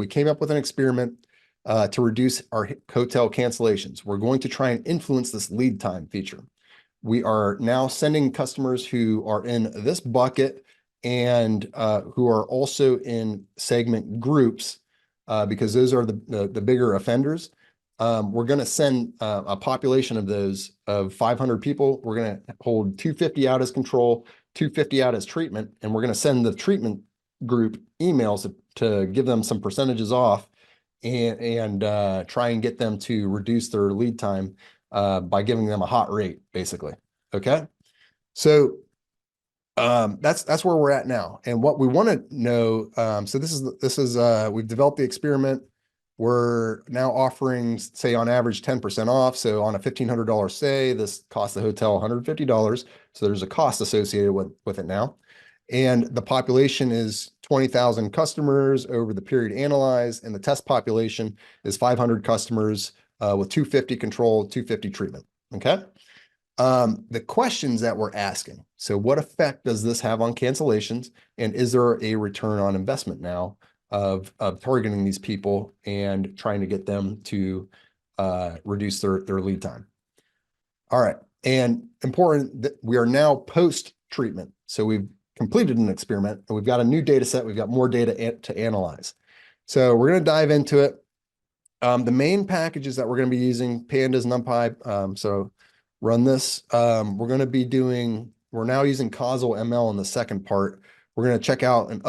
S1: came up with an experiment to reduce our hotel cancellations. We're going to try and influence this lead time feature. We are now sending customers who are in this bucket and who are also in segment groups because those are the bigger offenders. We're going to send a population of those of 500 people. We're going to hold 250 out as control, 250 out as treatment, and we're going to send the treatment group emails to give them some percentages off and try and get them to reduce their lead time by giving them a hot rate, basically. Okay, so that's where we're at now. And what we want to know, so this is we've developed the experiment. We're now offering, say, on average 10% off. So on a $1,500 stay, this costs the hotel $150. So there's a cost associated with it now. And the population is 20,000 customers over the period analyzed, and the test population is 500 customers with 250 control, 250 treatment. Okay. The questions that we're asking. So what effect does this have on cancellations? And is there a return on investment now of targeting these people and trying to get them to reduce their lead time? All right. And important that we are now post-treatment. So we've completed an experiment and we've got a new data set. We've got more data to analyze. So we're going to dive into it. The main packages that we're going to be using, Pandas, NumPy. So run this. We're now using CausalML in the second part. We're going to check out an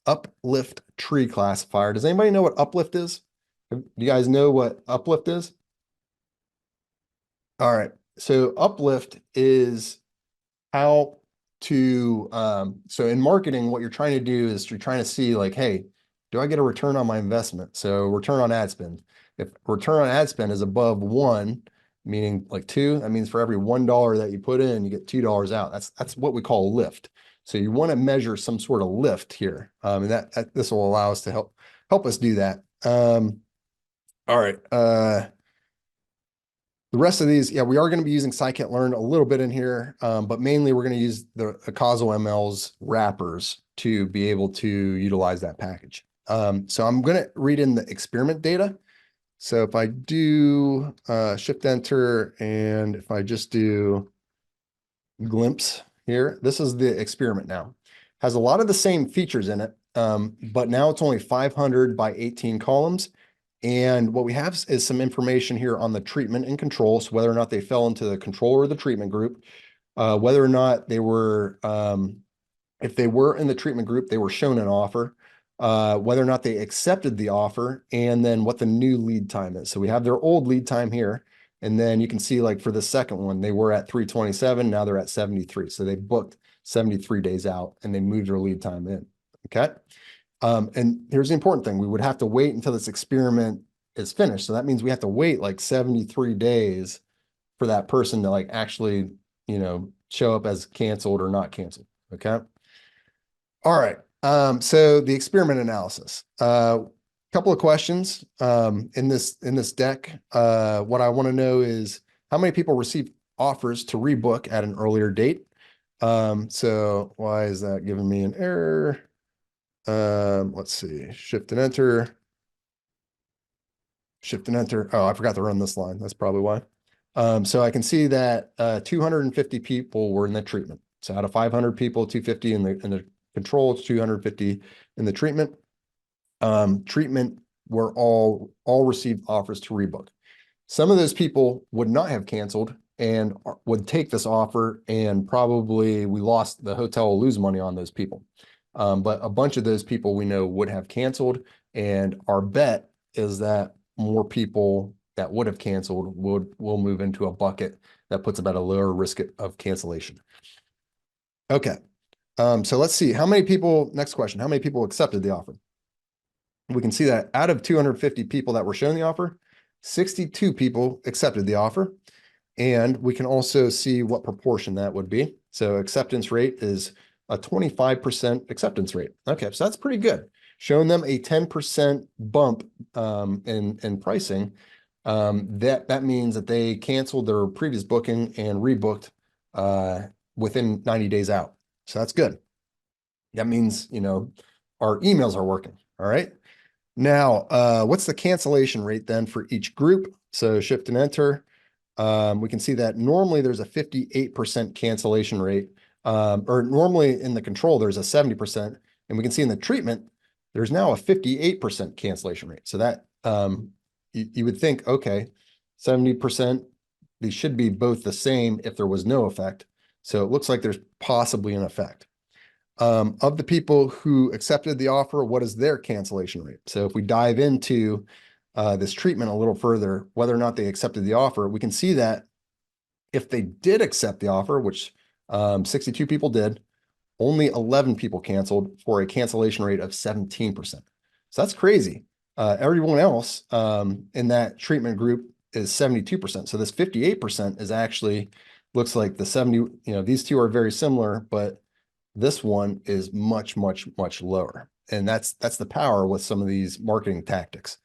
S1: Uplift tree classifier. Does anybody know what Uplift is? Do you guys know what Uplift is? All right. So Uplift is how to, so in marketing, what you're trying to do is you're trying to see like, hey, do I get a return on my investment? So return on ad spend. If return on ad spend is above 1, meaning like 2, that means for every $1 that you put in, you get $2 out. That's what we call a lift. So you want to measure some sort of lift here. And this will allow us to help us do that. All right. The rest of these, yeah, we are going to be using scikit-learn a little bit in here, but mainly we're going to use the Causal ML's wrappers to be able to utilize that package. So I'm going to read in the experiment data. So if I do shift enter, and if I just do glimpse here, this is the experiment now. Has a lot of the same features in it, but now it's only 500 by 18 columns. And what we have is some information here on the treatment and control, so whether or not they fell into the control or the treatment group, whether or not they were, if they were in the treatment group, they were shown an offer, whether or not they accepted the offer, and then what the new lead time is. So we have their old lead time here, and then you can see like for the second one, they were at 327, now they're at 73. So they booked 73 days out and they moved their lead time in, okay? And here's the important thing. We would have to wait until this experiment is finished. So that means we have to wait like 73 days for that person to like actually, show up as canceled or not canceled. Okay. All right. So the experiment analysis, couple of questions, in this deck. What I want to know is how many people received offers to rebook at an earlier date. So why is that giving me an error? Let's see, shift and enter. Shift and enter. Oh, I forgot to run this line. That's probably why. So I can see that 250 people were in the treatment. So out of 500 people, 250 in the control, 250 in the treatment. Treatment were all received offers to rebook. Some of those people would not have canceled and would take this offer, and probably we lost, the hotel will lose money on those people. But a bunch of those people we know would have canceled, and our bet is that more people that would have canceled will move into a bucket that puts about a lower risk of cancellation. Okay, so let's see how many people. Next question: how many people accepted the offer? We can see that out of 250 people that were shown the offer, 62 people accepted the offer, and we can also see what proportion that would be. So acceptance rate is a 25% acceptance rate. Okay, so that's pretty good. Showing them a 10% bump in pricing. That means that they canceled their previous booking and rebooked within 90 days out. So that's good. That means, our emails are working. All right. Now, what's the cancellation rate then for each group? So shift and enter. We can see that normally there's a 58% cancellation rate. Or normally in the control, there's a 70%. And we can see in the treatment, there's now a 58% cancellation rate. So that you would think, okay, 70%, these should be both the same if there was no effect. So it looks like there's possibly an effect. Of the people who accepted the offer, what is their cancellation rate? So if we dive into this treatment a little further, whether or not they accepted the offer, we can see that if they did accept the offer, which 62 people did, only 11 people canceled for a cancellation rate of 17%. So that's crazy. Everyone else in that treatment group is 72%. So this 58% is actually, looks like the 70, these two are very similar, but this one is much, much, much lower. And that's the power with some of these marketing tactics.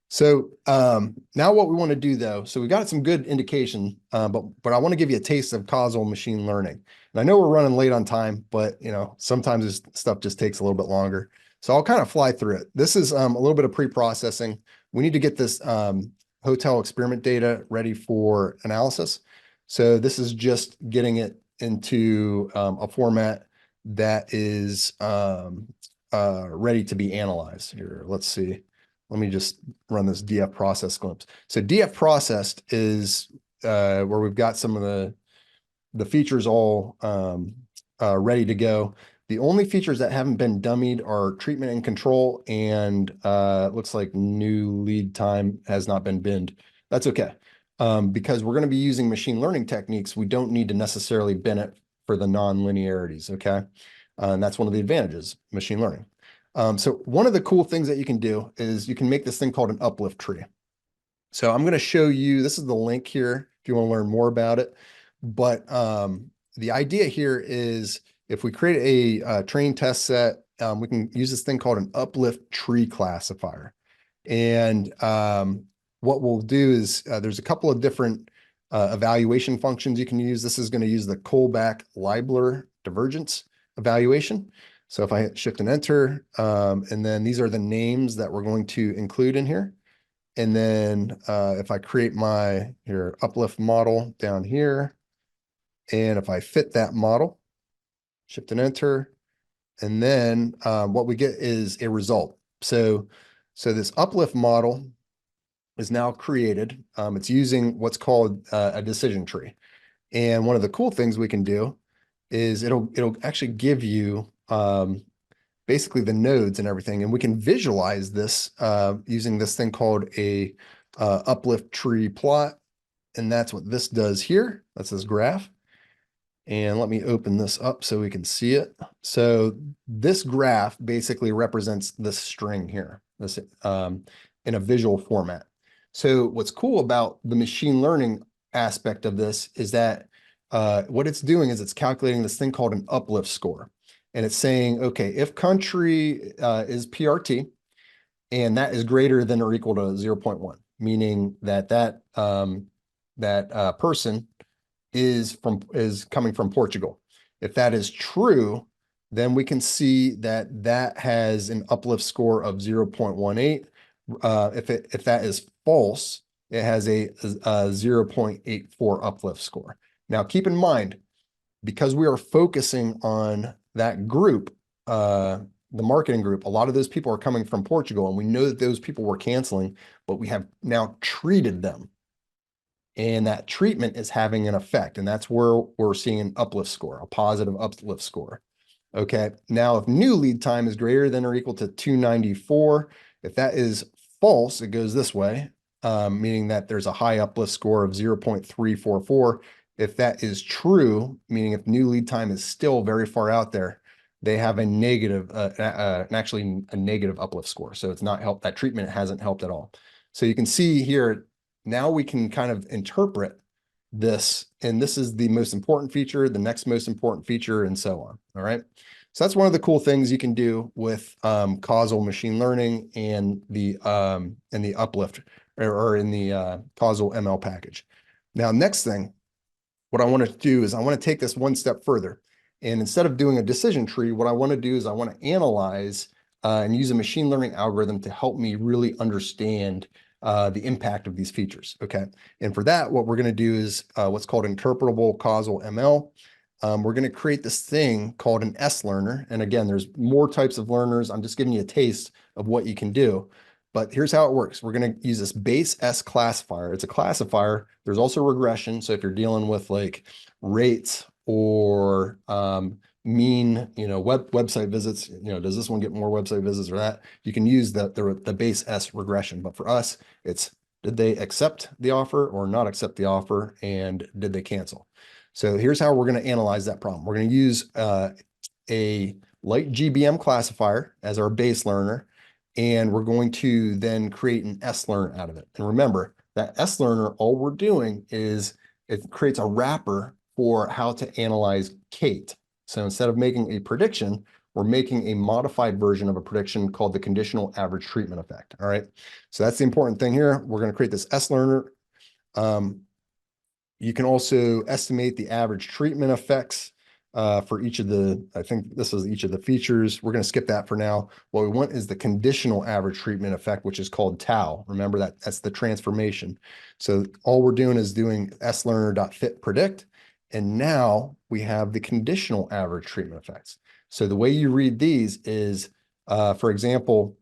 S1: So now what we want to do though, so we got some good indication, but I want to give you a taste of causal machine learning. And I know we're running late on time, but sometimes this stuff just takes a little bit longer. So I'll kind of fly through it. This is a little bit of pre-processing. We need to get this hotel experiment data ready for analysis. So this is just getting it into a format that is ready to be analyzed here. Let's see. Let me just run this DF process glimpse. So DF processed is where we've got some of the features all ready to go. The only features that haven't been dummied are treatment and control, and it looks like new lead time has not been binned. That's okay. Because we're going to be using machine learning techniques, we don't need to necessarily bin it for the non-linearities, okay? And that's one of the advantages of machine learning. So one of the cool things that you can do is you can make this thing called an uplift tree. So I'm going to show you, this is the link here if you want to learn more about it. But the idea here is if we create a train test set, we can use this thing called an uplift tree classifier. And what we'll do is there's a couple of different evaluation functions you can use. This is going to use the Kullback-Leibler divergence evaluation. So if I hit Shift and Enter, and then these are the names that we're going to include in here. And then if I create my Uplift model down here, and if I fit that model, Shift and Enter, and then what we get is a result. So this Uplift model is now created. It's using what's called a decision tree. And one of the cool things we can do is it'll actually give you basically the nodes and everything. And we can visualize this using this thing called a Uplift tree plot. And that's what this does here. That's this graph. And let me open this up so we can see it. So this graph basically represents this string here, this in a visual format. So what's cool about the machine learning aspect of this is that what it's doing is it's calculating this thing called an uplift score. And it's saying, okay, if country is PRT, and that is greater than or equal to 0.1, meaning that person is coming from Portugal. If that is true, then we can see that has an uplift score of 0.18. If that is false, it has a 0.84 uplift score. Now, keep in mind, because we are focusing on that group, the marketing group, a lot of those people are coming from Portugal, and we know that those people were canceling, but we have now treated them. And that treatment is having an effect. And that's where we're seeing an uplift score, a positive uplift score. Okay. Now, if new lead time is greater than or equal to 294, if that is false, it goes this way, meaning that there's a high uplift score of 0.344. If that is true, meaning if new lead time is still very far out there, they have a negative, actually a negative uplift score. So it's not helped. That treatment hasn't helped at all. So you can see here, now we can kind of interpret this, and this is the most important feature, the next most important feature, and so on. All right. So that's one of the cool things you can do with causal machine learning and the Uplift or in the causal ML package. Now, next thing, what I want to do is I want to take this one step further. And instead of doing a decision tree, what I want to do is I want to analyze and use a machine learning algorithm to help me really understand the impact of these features. Okay. And for that, what we're going to do is what's called interpretable causal ML. We're going to create this thing called an S learner. And again, there's more types of learners. I'm just giving you a taste of what you can do. But here's how it works. We're going to use this base S classifier. It's a classifier. There's also regression. So if you're dealing with like rates or mean, website visits, does this one get more website visits or that? You can use the base S regression. But for us, it's did they accept the offer or not accept the offer, and did they cancel? So here's how we're going to analyze that problem. We're going to use a light GBM classifier as our base learner, and we're going to then create an S learner out of it. And remember, that S learner, all we're doing is it creates a wrapper for how to analyze Kate. So instead of making a prediction, we're making a modified version of a prediction called the conditional average treatment effect. All right. So that's the important thing here. We're going to create this S learner. You can also estimate the average treatment effects for each of I think this is each of the features. We're going to skip that for now. What we want is the conditional average treatment effect, which is called tau. Remember that's the transformation. So all we're doing is doing slearner.fit predict. And now we have the conditional average treatment effects. So the way you read these is, for example,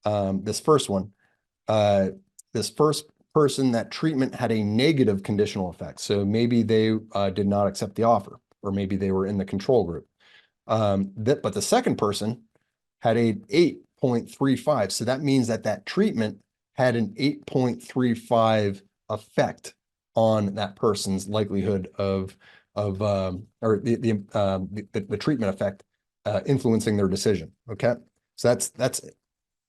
S1: this first one, this first person, that treatment had a negative conditional effect. So maybe they did not accept the offer, or maybe they were in the control group. But the second person had a 8.35. So that means that treatment had an 8.35 effect on that person's likelihood or the treatment effect influencing their decision. Okay. So that's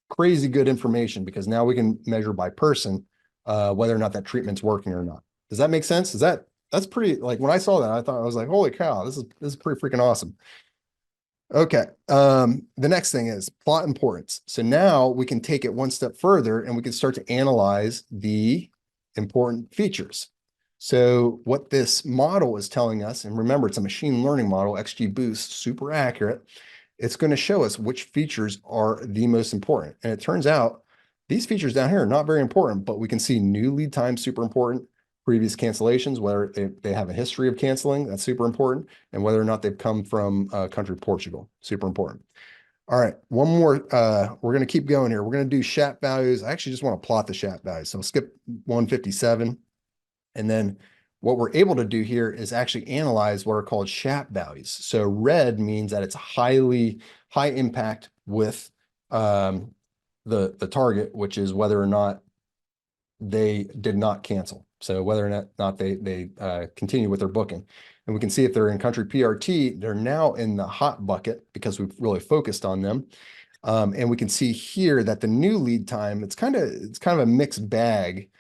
S1: crazy good information, because now we can measure by person whether or not that treatment's working or not. Does that make sense? That's pretty, like when I saw that, I was like, holy cow, this is pretty freaking awesome. Okay. The next thing is plot importance. So now we can take it one step further and we can start to analyze the important features. So what this model is telling us, and remember, it's a machine learning model, XGBoost, super accurate. It's going to show us which features are the most important. And it turns out these features down here are not very important, but we can see new lead time, super important. Previous cancellations, whether they have a history of canceling, that's super important. And whether or not they've come from country Portugal, super important. All right, one more. We're going to keep going here. We're going to do SHAP values. I actually just want to plot the SHAP values. So I'll skip 157. And then what we're able to do here is actually analyze what are called SHAP values. So red means that it's high impact with the target, which is whether or not they did not cancel. So whether or not they continue with their booking. And we can see if they're in country PRT, they're now in the hot bucket because we've really focused on them. And we can see here that the new lead time, it's kind of a mixed bag.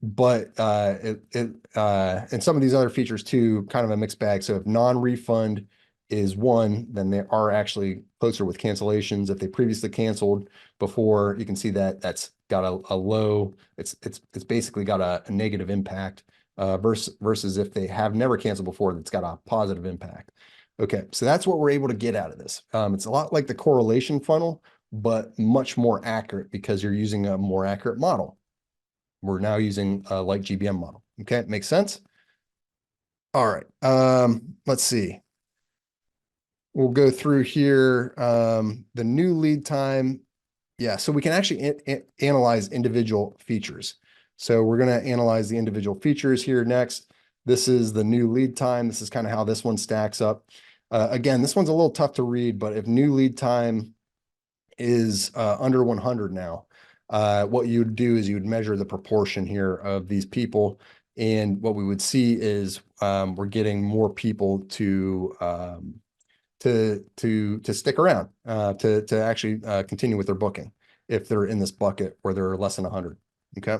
S1: But and some of these other features too, kind of a mixed bag. So if non-refund is 1, then they are actually closer with cancellations. If they previously canceled before, you can see that that's got a low, it's basically got a negative impact versus if they have never canceled before, that's got a positive impact. Okay, so that's what we're able to get out of this. It's a lot like the correlation funnel, but much more accurate because you're using a more accurate model. We're now using a like GBM model. Okay, makes sense? All right, let's see. We'll go through here. The new lead time. Yeah, so we can actually analyze individual features. So we're going to analyze the individual features here next. This is the new lead time. This is kind of how this one stacks up. Again, this one's a little tough to read, but if new lead time is under 100 now, what you would do is you would measure the proportion here of these people. And what we would see is we're getting more people to stick around, to actually continue with their booking if they're in this bucket where they're less than 100. Okay.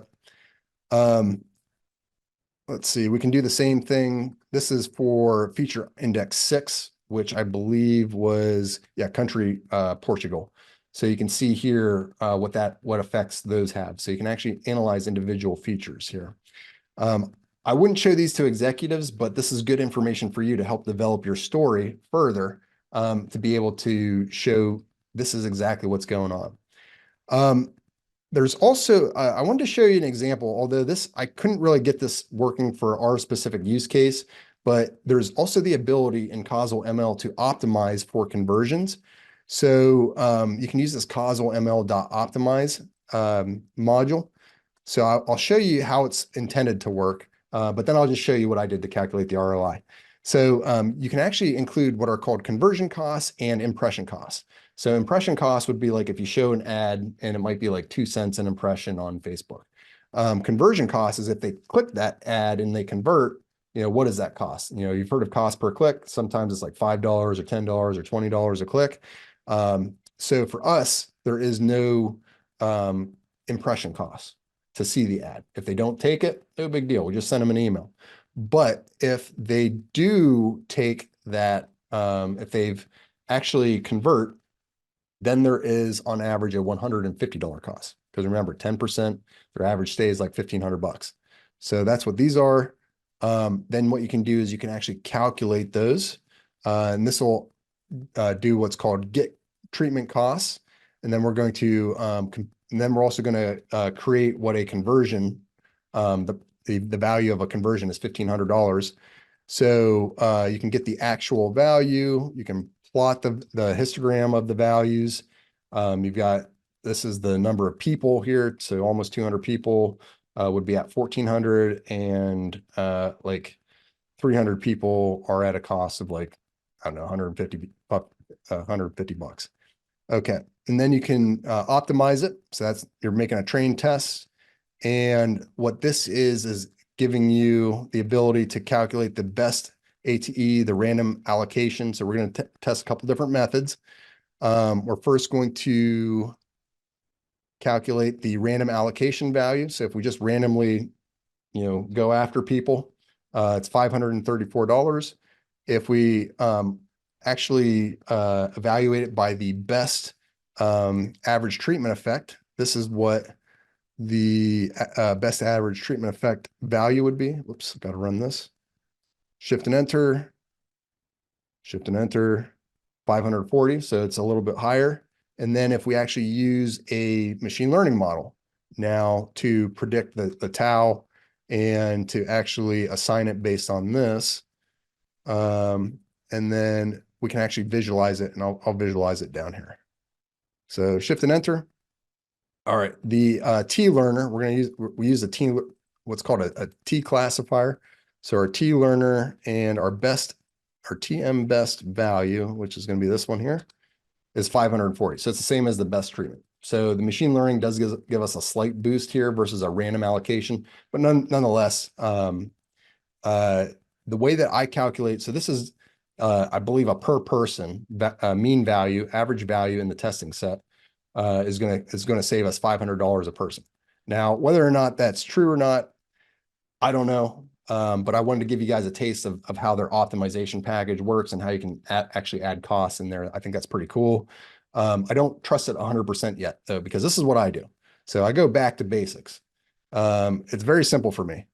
S1: Let's see, we can do the same thing. This is for feature index 6, which I believe was, yeah, country Portugal. So you can see here what effects those have. So you can actually analyze individual features here. I wouldn't show these to executives, but this is good information for you to help develop your story further, to be able to show this is exactly what's going on. There's also, I wanted to show you an example, although I couldn't really get this working for our specific use case, but there's also the ability in Causal ML to optimize for conversions. So you can use this CausalML.optimize module. So I'll show you how it's intended to work, but then I'll just show you what I did to calculate the ROI. So you can actually include what are called conversion costs and impression costs. So impression costs would be like if you show an ad and it might be like 2 cents an impression on Facebook. Conversion costs is if they click that ad and they convert, what does that cost? You've heard of cost per click. Sometimes it's like $5 or $10 or $20 a click. So for us, there is no impression cost to see the ad. If they don't take it, no big deal. We just send them an email. But if they do take that, if they've actually convert, then there is on average a $150 cost. Because remember, 10%, their average stay is like $1,500. So that's what these are. Then what you can do is you can actually calculate those. And this will do what's called get treatment costs. And then we're going to, and then we're also going to create what a conversion, the value of a conversion is $1,500. So you can get the actual value. You can plot the histogram of the values. You've got, this is the number of people here. So almost 200 people would be at 1,400, and like 300 people are at a cost of like, I don't know, 150 bucks. Okay. And then you can optimize it. So that's, you're making a trained test. And what this is giving you the ability to calculate the best ATE, the random allocation. So we're going to test a couple different methods. We're first going to calculate the random allocation value. So if we just randomly, go after people, it's $534. If we actually evaluate it by the best average treatment effect, this is what the best average treatment effect value would be. Whoops, got to run this. Shift and enter, 540. So it's a little bit higher. And then if we actually use a machine learning model now to predict the tau and to actually assign it based on this, and then we can actually visualize it, and I'll visualize it down here. So shift and enter. All right, the T learner, we use a T, what's called a T classifier. So our T learner and our TM best value, which is going to be this one here, is 540. So it's the same as the best treatment. So the machine learning does give us a slight boost here versus a random allocation, but nonetheless, the way that I calculate, so this is, I believe, a per person mean value, average value in the testing set is going to save us $500 a person. Now, whether or not that's true or not, I don't know. But I wanted to give you guys a taste of how their optimization package works and how you can actually add costs in there. I think that's pretty cool. I don't trust it 100% yet, though, because this is what I do. So I go back to basics. It's very simple for me.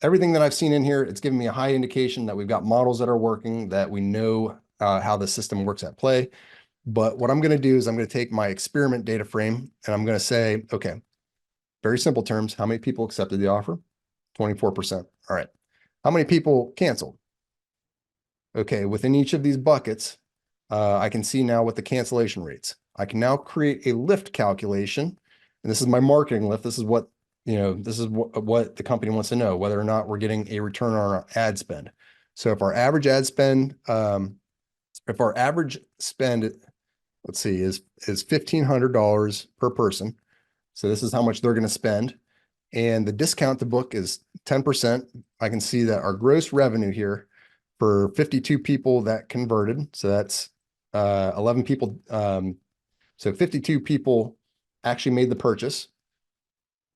S1: Everything that I've seen in here, it's giving me a high indication that we've got models that are working, that we know how the system works at play. But what I'm going to do is I'm going to take my experiment data frame and I'm going to say, okay, very simple terms, how many people accepted the offer? 24%. All right. How many people canceled? Okay, within each of these buckets, I can see now what the cancellation rates. I can now create a lift calculation, and this is my marketing lift. This is what, this is what the company wants to know, whether or not we're getting a return on our ad spend. So if our average ad spend, let's see, is $1,500 per person. So this is how much they're going to spend. And the discount to book is 10%. I can see that our gross revenue here for 52 people that converted. So that's 11 people. So 52 people actually made the purchase.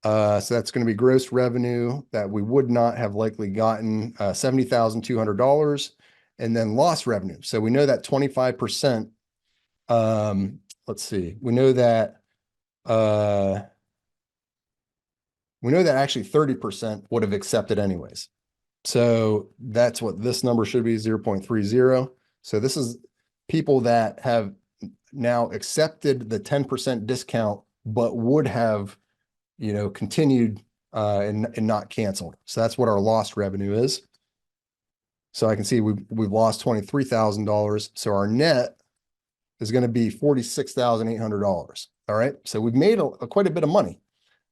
S1: So that's going to be gross revenue that we would not have likely gotten, $70,200. And then lost revenue. So we know that 25%, let's see, we know that actually 30% would have accepted anyways. So that's what this number should be, 0.30. So this is people that have now accepted the 10% discount, but would have, continued and not canceled. So that's what our lost revenue is. So I can see we've lost $23,000. So our net is going to be $46,800. All right. So we've made quite a bit of money.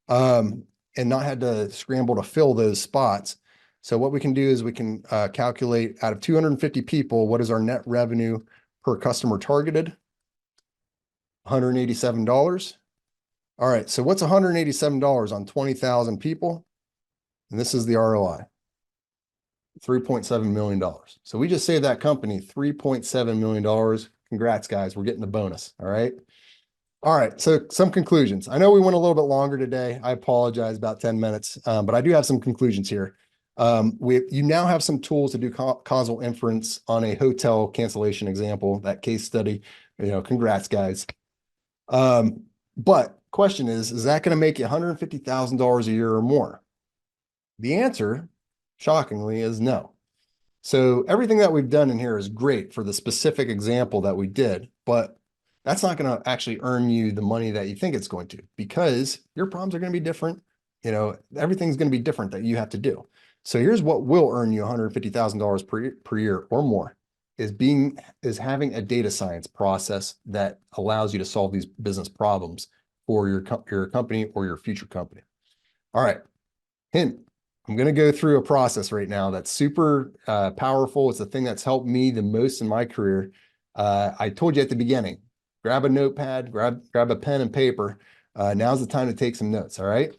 S1: And not had to scramble to fill those spots. So what we can do is we can calculate out of 250 people, what is our net revenue per customer targeted? $187. All right, so what's $187 on 20,000 people? And this is the ROI, $3.7 million. So we just saved that company $3.7 million. Congrats, guys, we're getting the bonus, all right? All right, so some conclusions. I know we went a little bit longer today. I apologize, about 10 minutes, but I do have some conclusions here. You now have some tools to do causal inference on a hotel cancellation example, that case study. Congrats, guys. But question is that going to make you $150,000 a year or more? The answer, shockingly, is no. So everything that we've done in here is great for the specific example that we did, but that's not going to actually earn you the money that you think it's going to, because your problems are going to be different. Everything's going to be different that you have to do. So here's what will earn you $150,000 per year or more is having a data science process that allows you to solve these business problems for your company or your future company. All right. Hint. I'm going to go through a process right now that's super powerful. It's the thing that's helped me the most in my career. I told you at the beginning, grab a notepad, grab a pen and paper. Now's the time to take some notes, all right?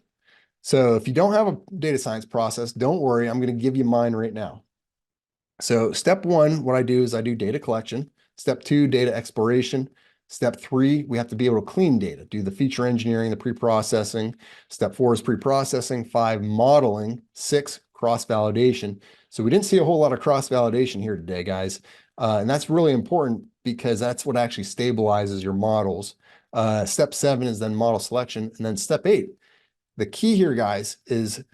S1: So if you don't have a data science process, don't worry, I'm going to give you mine right now. So step one, what I do is I do data collection. Step two, data exploration. Step three, we have to be able to clean data, do the feature engineering, the pre-processing. Step four is pre-processing. 5, modeling. 6, cross-validation. So we didn't see a whole lot of cross-validation here today, guys. And that's really important because that's what actually stabilizes your models. Step 7 is then model selection. And then step 8 The key here, guys, is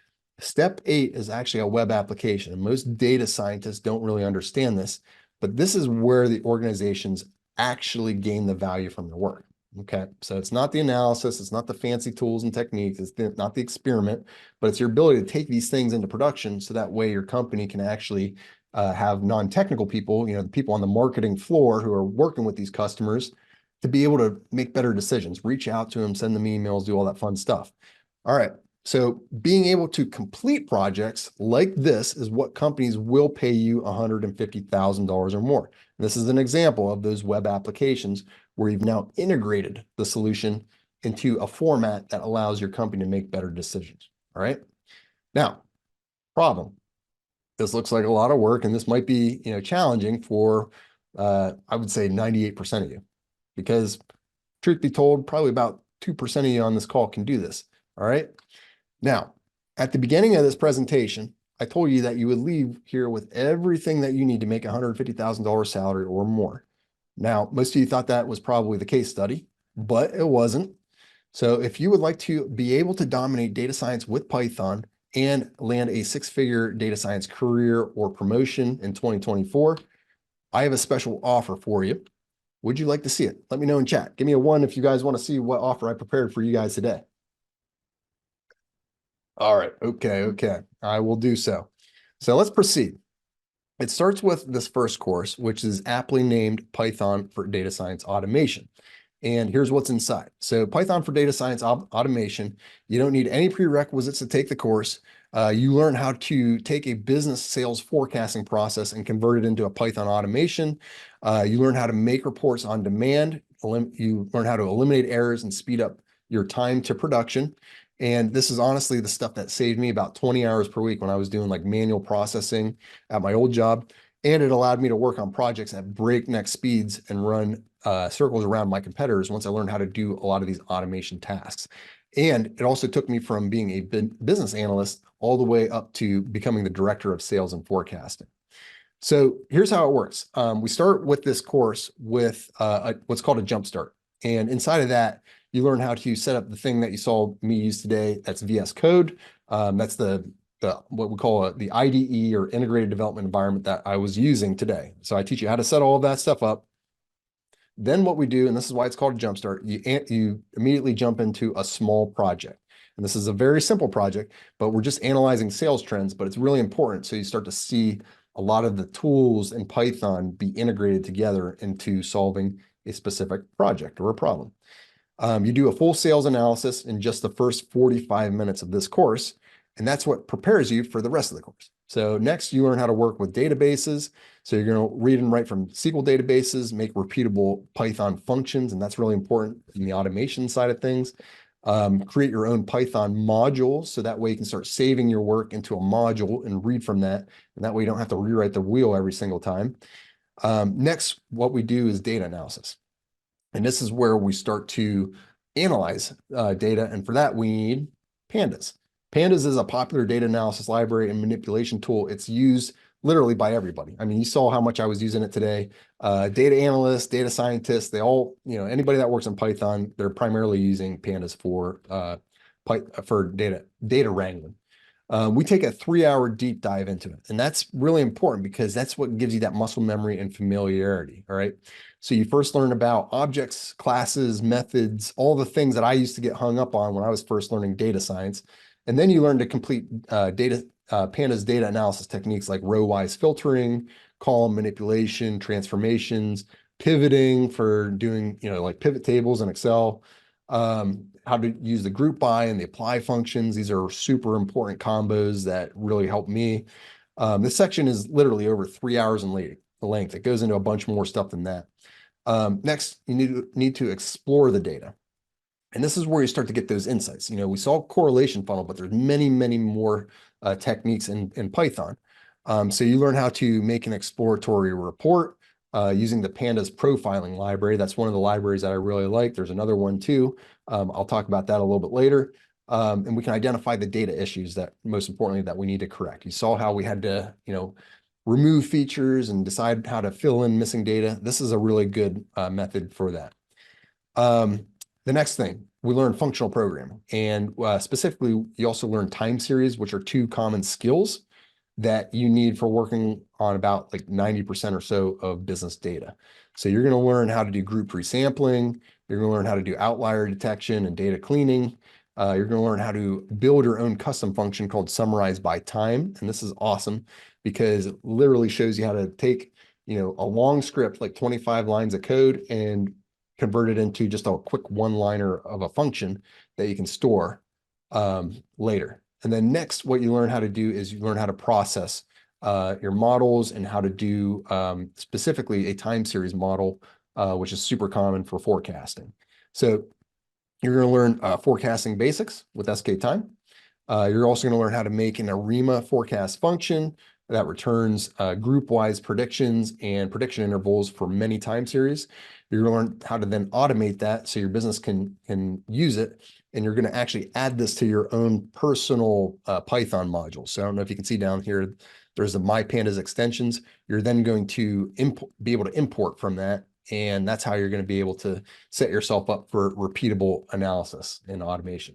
S1: step 8 is actually a web application. And most data scientists don't really understand this, but this is where the organizations actually gain the value from their work. Okay, so it's not the analysis, it's not the fancy tools and techniques, it's not the experiment, but it's your ability to take these things into production so that way your company can actually have non-technical people, the people on the marketing floor who are working with these customers to be able to make better decisions, reach out to them, send them emails, do all that fun stuff. All right, so being able to complete projects like this is what companies will pay you $150,000 or more. This is an example of those web applications where you've now integrated the solution into a format that allows your company to make better decisions. All right. Now, problem. This looks like a lot of work, and this might be, challenging for, I would say 98% of you, because truth be told, probably about 2% of you on this call can do this. All right. Now, at the beginning of this presentation, I told you that you would leave here with everything that you need to make $150,000 salary or more. Now, most of you thought that was probably the case study, but it wasn't. So if you would like to be able to dominate data science with Python and land a 6-figure data science career or promotion in 2024, I have a special offer for you. Would you like to see it? Let me know in chat. Give me a 1 if you guys want to see what offer I prepared for you guys today. All right. Okay. I will do so. So let's proceed. It starts with this first course, which is aptly named Python for Data Science Automation. And here's what's inside. So Python for Data Science Automation, you don't need any prerequisites to take the course. You learn how to take a business sales forecasting process and convert it into a Python automation. You learn how to make reports on demand. You learn how to eliminate errors and speed up your time to production. And this is honestly the stuff that saved me about 20 hours per week when I was doing like manual processing at my old job. And it allowed me to work on projects at breakneck speeds and run circles around my competitors once I learned how to do a lot of these automation tasks. And it also took me from being a business analyst all the way up to becoming the director of sales and forecasting. So here's how it works. We start with this course with what's called a jumpstart. And inside of that, you learn how to set up the thing that you saw me use today. That's VS Code. That's the what we call the IDE or integrated development environment that I was using today. So I teach you how to set all of that stuff up. Then what we do, and this is why it's called a jumpstart, you immediately jump into a small project. And this is a very simple project, but we're just analyzing sales trends, but it's really important. So you start to see a lot of the tools in Python be integrated together into solving a specific project or a problem. You do a full sales analysis in just the first 45 minutes of this course, and that's what prepares you for the rest of the course. So next, you learn how to work with databases. So you're going to read and write from SQL databases, make repeatable Python functions, and that's really important in the automation side of things. Create your own Python modules, so that way you can start saving your work into a module and read from that, and that way you don't have to rewrite the wheel every single time. Next, what we do is data analysis. And this is where we start to analyze data. And for that, we need pandas. Pandas is a popular data analysis library and manipulation tool. It's used literally by everybody. I mean, you saw how much I was using it today. Data analysts, data scientists, they all, anybody that works in Python, they're primarily using pandas for data wrangling. We take a 3-hour deep dive into it. And that's really important because that's what gives you that muscle memory and familiarity. All right. So you first learn about objects, classes, methods, all the things that I used to get hung up on when I was first learning data science. And then you learn to complete pandas data analysis techniques like row-wise filtering, column manipulation, transformations, pivoting for doing, like pivot tables in Excel, how to use the group by and the apply functions. These are super important combos that really help me. This section is literally over 3 hours in length. It goes into a bunch more stuff than that. Next, you need to explore the data. And this is where you start to get those insights. We saw correlation funnel, but there's many, many more techniques in Python. So you learn how to make an exploratory report using the pandas profiling library. That's one of the libraries that I really like. There's another one too. I'll talk about that a little bit later. And we can identify the data issues that, most importantly, that we need to correct. You saw how we had to, remove features and decide how to fill in missing data. This is a really good method for that. The next thing, we learn functional programming. And specifically, you also learn time series, which are two common skills that you need for working on about like 90% or so of business data. So you're going to learn how to do group resampling. You're going to learn how to do outlier detection and data cleaning. You're going to learn how to build your own custom function called summarize by time. And this is awesome because it literally shows you how to take, a long script, like 25 lines of code, and convert it into just a quick one-liner of a function that you can store later. And then next, what you learn how to do is you learn how to process your models and how to do specifically a time series model, which is super common for forecasting. So you're going to learn forecasting basics with skTime. You're also going to learn how to make an ARIMA forecast function that returns group-wise predictions and prediction intervals for many time series. You're going to learn how to then automate that so your business can use it. And you're going to actually add this to your own personal Python module. So I don't know if you can see down here, there's the MyPandas extensions. You're then going to be able to import from that. And that's how you're going to be able to set yourself up for repeatable analysis and automation.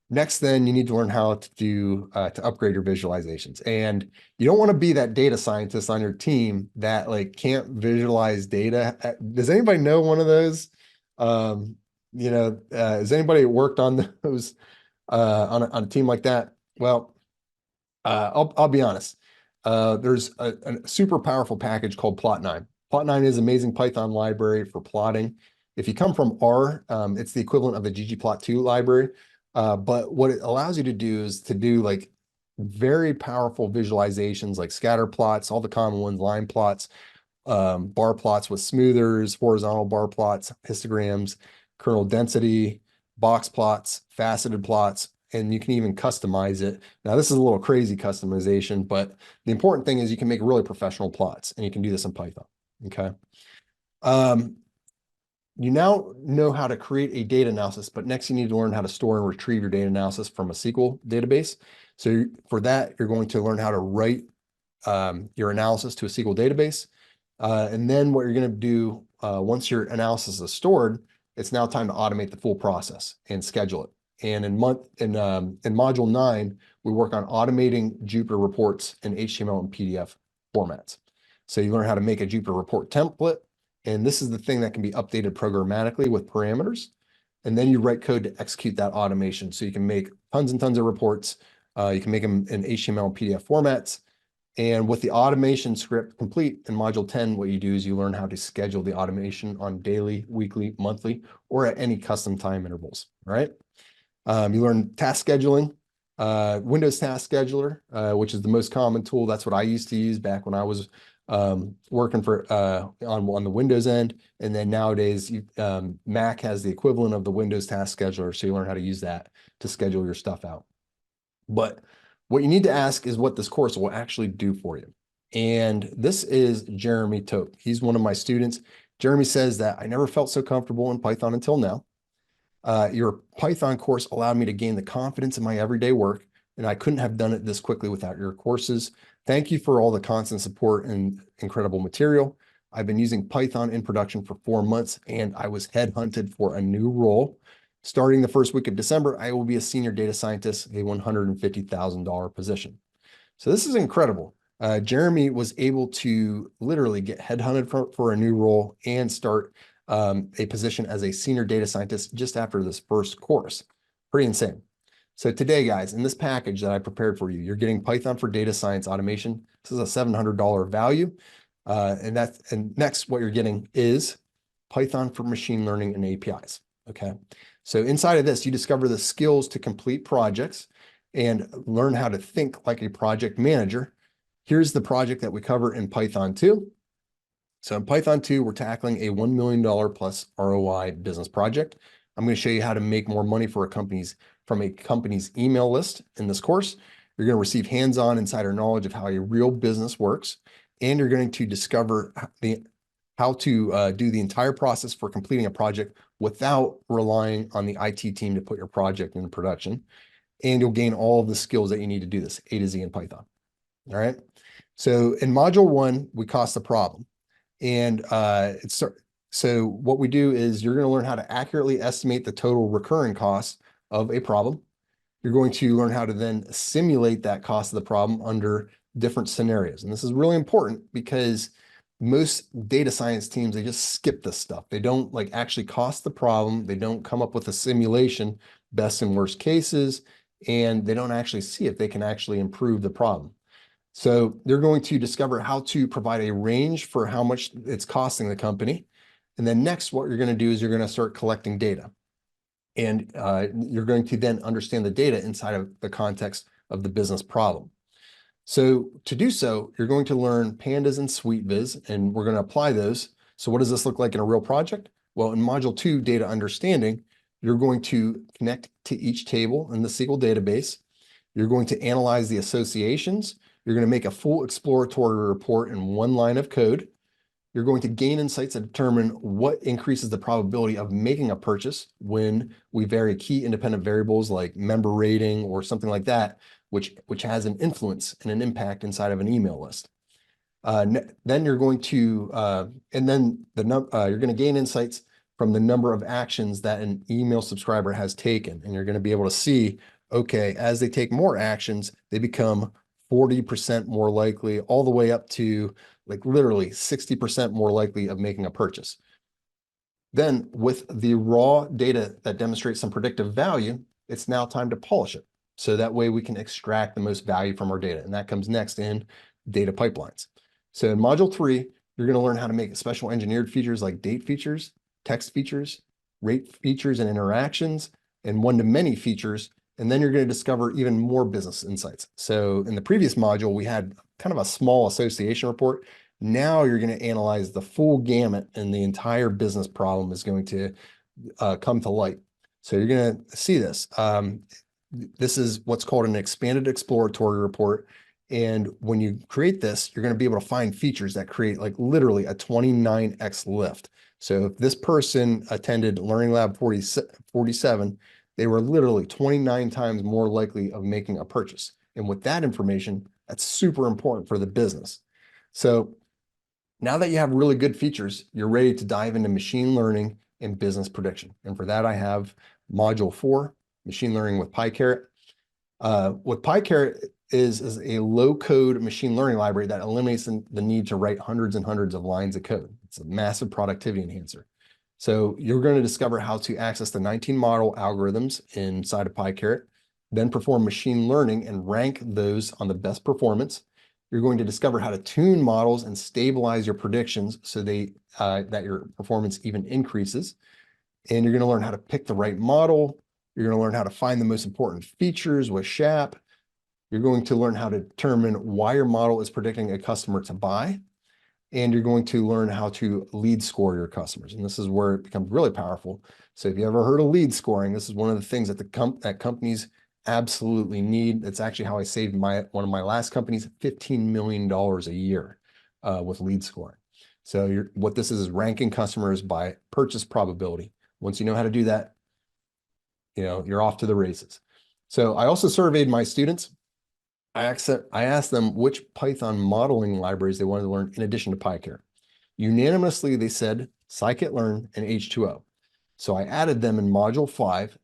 S1: Next, then you need to learn how to do to upgrade your visualizations. And you don't want to be that data scientist on your team that like can't visualize data. Does anybody know one of those? Has anybody worked on those on a team like that? Well, I'll be honest. There's a super powerful package called Plot9. Plot9 is an amazing Python library for plotting. If you come from R, it's the equivalent of the ggplot2 library. But what it allows you to do is to do like very powerful visualizations like scatter plots, all the common ones, line plots, bar plots with smoothers, horizontal bar plots, histograms, kernel density, box plots, faceted plots, and you can even customize it. Now, this is a little crazy customization, but the important thing is you can make really professional plots, and you can do this in Python, okay? You now know how to create a data analysis, but next you need to learn how to store and retrieve your data analysis from a SQL database. So for that, you're going to learn how to write your analysis to a SQL database. And then what you're going to do once your analysis is stored, it's now time to automate the full process and schedule it. And in module 9, we work on automating Jupyter reports in HTML and PDF formats. So you learn how to make a Jupyter report template. And this is the thing that can be updated programmatically with parameters. And then you write code to execute that automation. So you can make tons and tons of reports. You can make them in HTML and PDF formats. And with the automation script complete in module 10, what you do is you learn how to schedule the automation on daily, weekly, monthly, or at any custom time intervals, right? You learn task scheduling, Windows Task Scheduler, which is the most common tool. That's what I used to use back when I was working for on the Windows end. And then nowadays, Mac has the equivalent of the Windows Task Scheduler, so you learn how to use that to schedule your stuff out. But what you need to ask is what this course will actually do for you. And this is Jeremy Tope. He's one of my students. Jeremy says that I never felt so comfortable in Python until now. Your Python course allowed me to gain the confidence in my everyday work, and I couldn't have done it this quickly without your courses. Thank you for all the constant support and incredible material. I've been using Python in production for 4 months, and I was headhunted for a new role. Starting the first week of December, I will be a senior data scientist, a $150,000 position. So this is incredible. Jeremy was able to literally get headhunted for a new role and start a position as a senior data scientist just after this first course. Pretty insane. So today, guys, in this package that I prepared for you, you're getting Python for data science automation. This is a $700 value. And next, what you're getting is Python for machine learning and APIs. Okay. So inside of this, you discover the skills to complete projects and learn how to think like a project manager. Here's the project that we cover in Python 2. So in Python 2, we're tackling a $1 million plus ROI business project. I'm going to show you how to make more money from a company's email list in this course. You're going to receive hands-on insider knowledge of how a real business works, and you're going to discover how to do the entire process for completing a project without relying on the IT team to put your project into production. And you'll gain all of the skills that you need to do this, A to Z in Python. All right. So in module 1, we cost the problem. And So what we do is you're going to learn how to accurately estimate the total recurring cost of a problem. You're going to learn how to then simulate that cost of the problem under different scenarios. And this is really important because most data science teams, they just skip this stuff. They don't like actually cost the problem. They don't come up with a simulation, best and worst cases, and they don't actually see if they can actually improve the problem. So they're going to discover how to provide a range for how much it's costing the company. And then next, what you're going to do is you're going to start collecting data. And you're going to then understand the data inside of the context of the business problem. So to do so, you're going to learn pandas and SweetViz, and we're going to apply those. So what does this look like in a real project? Well, in Module 2, Data Understanding, you're going to connect to each table in the SQL database. You're going to analyze the associations. You're going to make a full exploratory report in one line of code. You're going to gain insights to determine what increases the probability of making a purchase when we vary key independent variables like member rating or something like that, which has an influence and an impact inside of an email list. Then you're going to, you're going to gain insights from the number of actions that an email subscriber has taken. And you're going to be able to see, okay, as they take more actions, they become 40% more likely, all the way up to like literally 60% more likely of making a purchase. Then with the raw data that demonstrates some predictive value, it's now time to polish it. So that way we can extract the most value from our data. And that comes next in data pipelines. So in Module 3, you're going to learn how to make special engineered features like date features, text features, rate features and interactions, and one-to-many features. And then you're going to discover even more business insights. So in the previous module, we had kind of a small association report. Now you're going to analyze the full gamut, and the entire business problem is going to come to light. So you're going to see this. This is what's called an expanded exploratory report. And when you create this, you're going to be able to find features that create like literally a 29x lift. So if this person attended Learning Lab 47, they were literally 29 times more likely of making a purchase. And with that information, that's super important for the business. So now that you have really good features, you're ready to dive into machine learning and business prediction. And for that, I have Module 4, Machine Learning with PyCaret. What PyCaret is a low-code machine learning library that eliminates the need to write hundreds and hundreds of lines of code. It's a massive productivity enhancer. So you're going to discover how to access the 19 model algorithms inside of PyCaret, then perform machine learning and rank those on the best performance. You're going to discover how to tune models and stabilize your predictions so that your performance even increases. And you're going to learn how to pick the right model. You're going to learn how to find the most important features with SHAP. You're going to learn how to determine why your model is predicting a customer to buy. And you're going to learn how to lead score your customers. And this is where it becomes really powerful. So if you ever heard of lead scoring, this is one of the things that that companies absolutely need. It's actually how I saved one of my last companies $15 million a year with lead scoring. So what this is ranking customers by purchase probability. Once you know how to do that, you're off to the races. So I also surveyed my students. I asked them which Python modeling libraries they wanted to learn in addition to PyCaret. Unanimously, they said scikit-learn and H2O. So I added them in Module 5,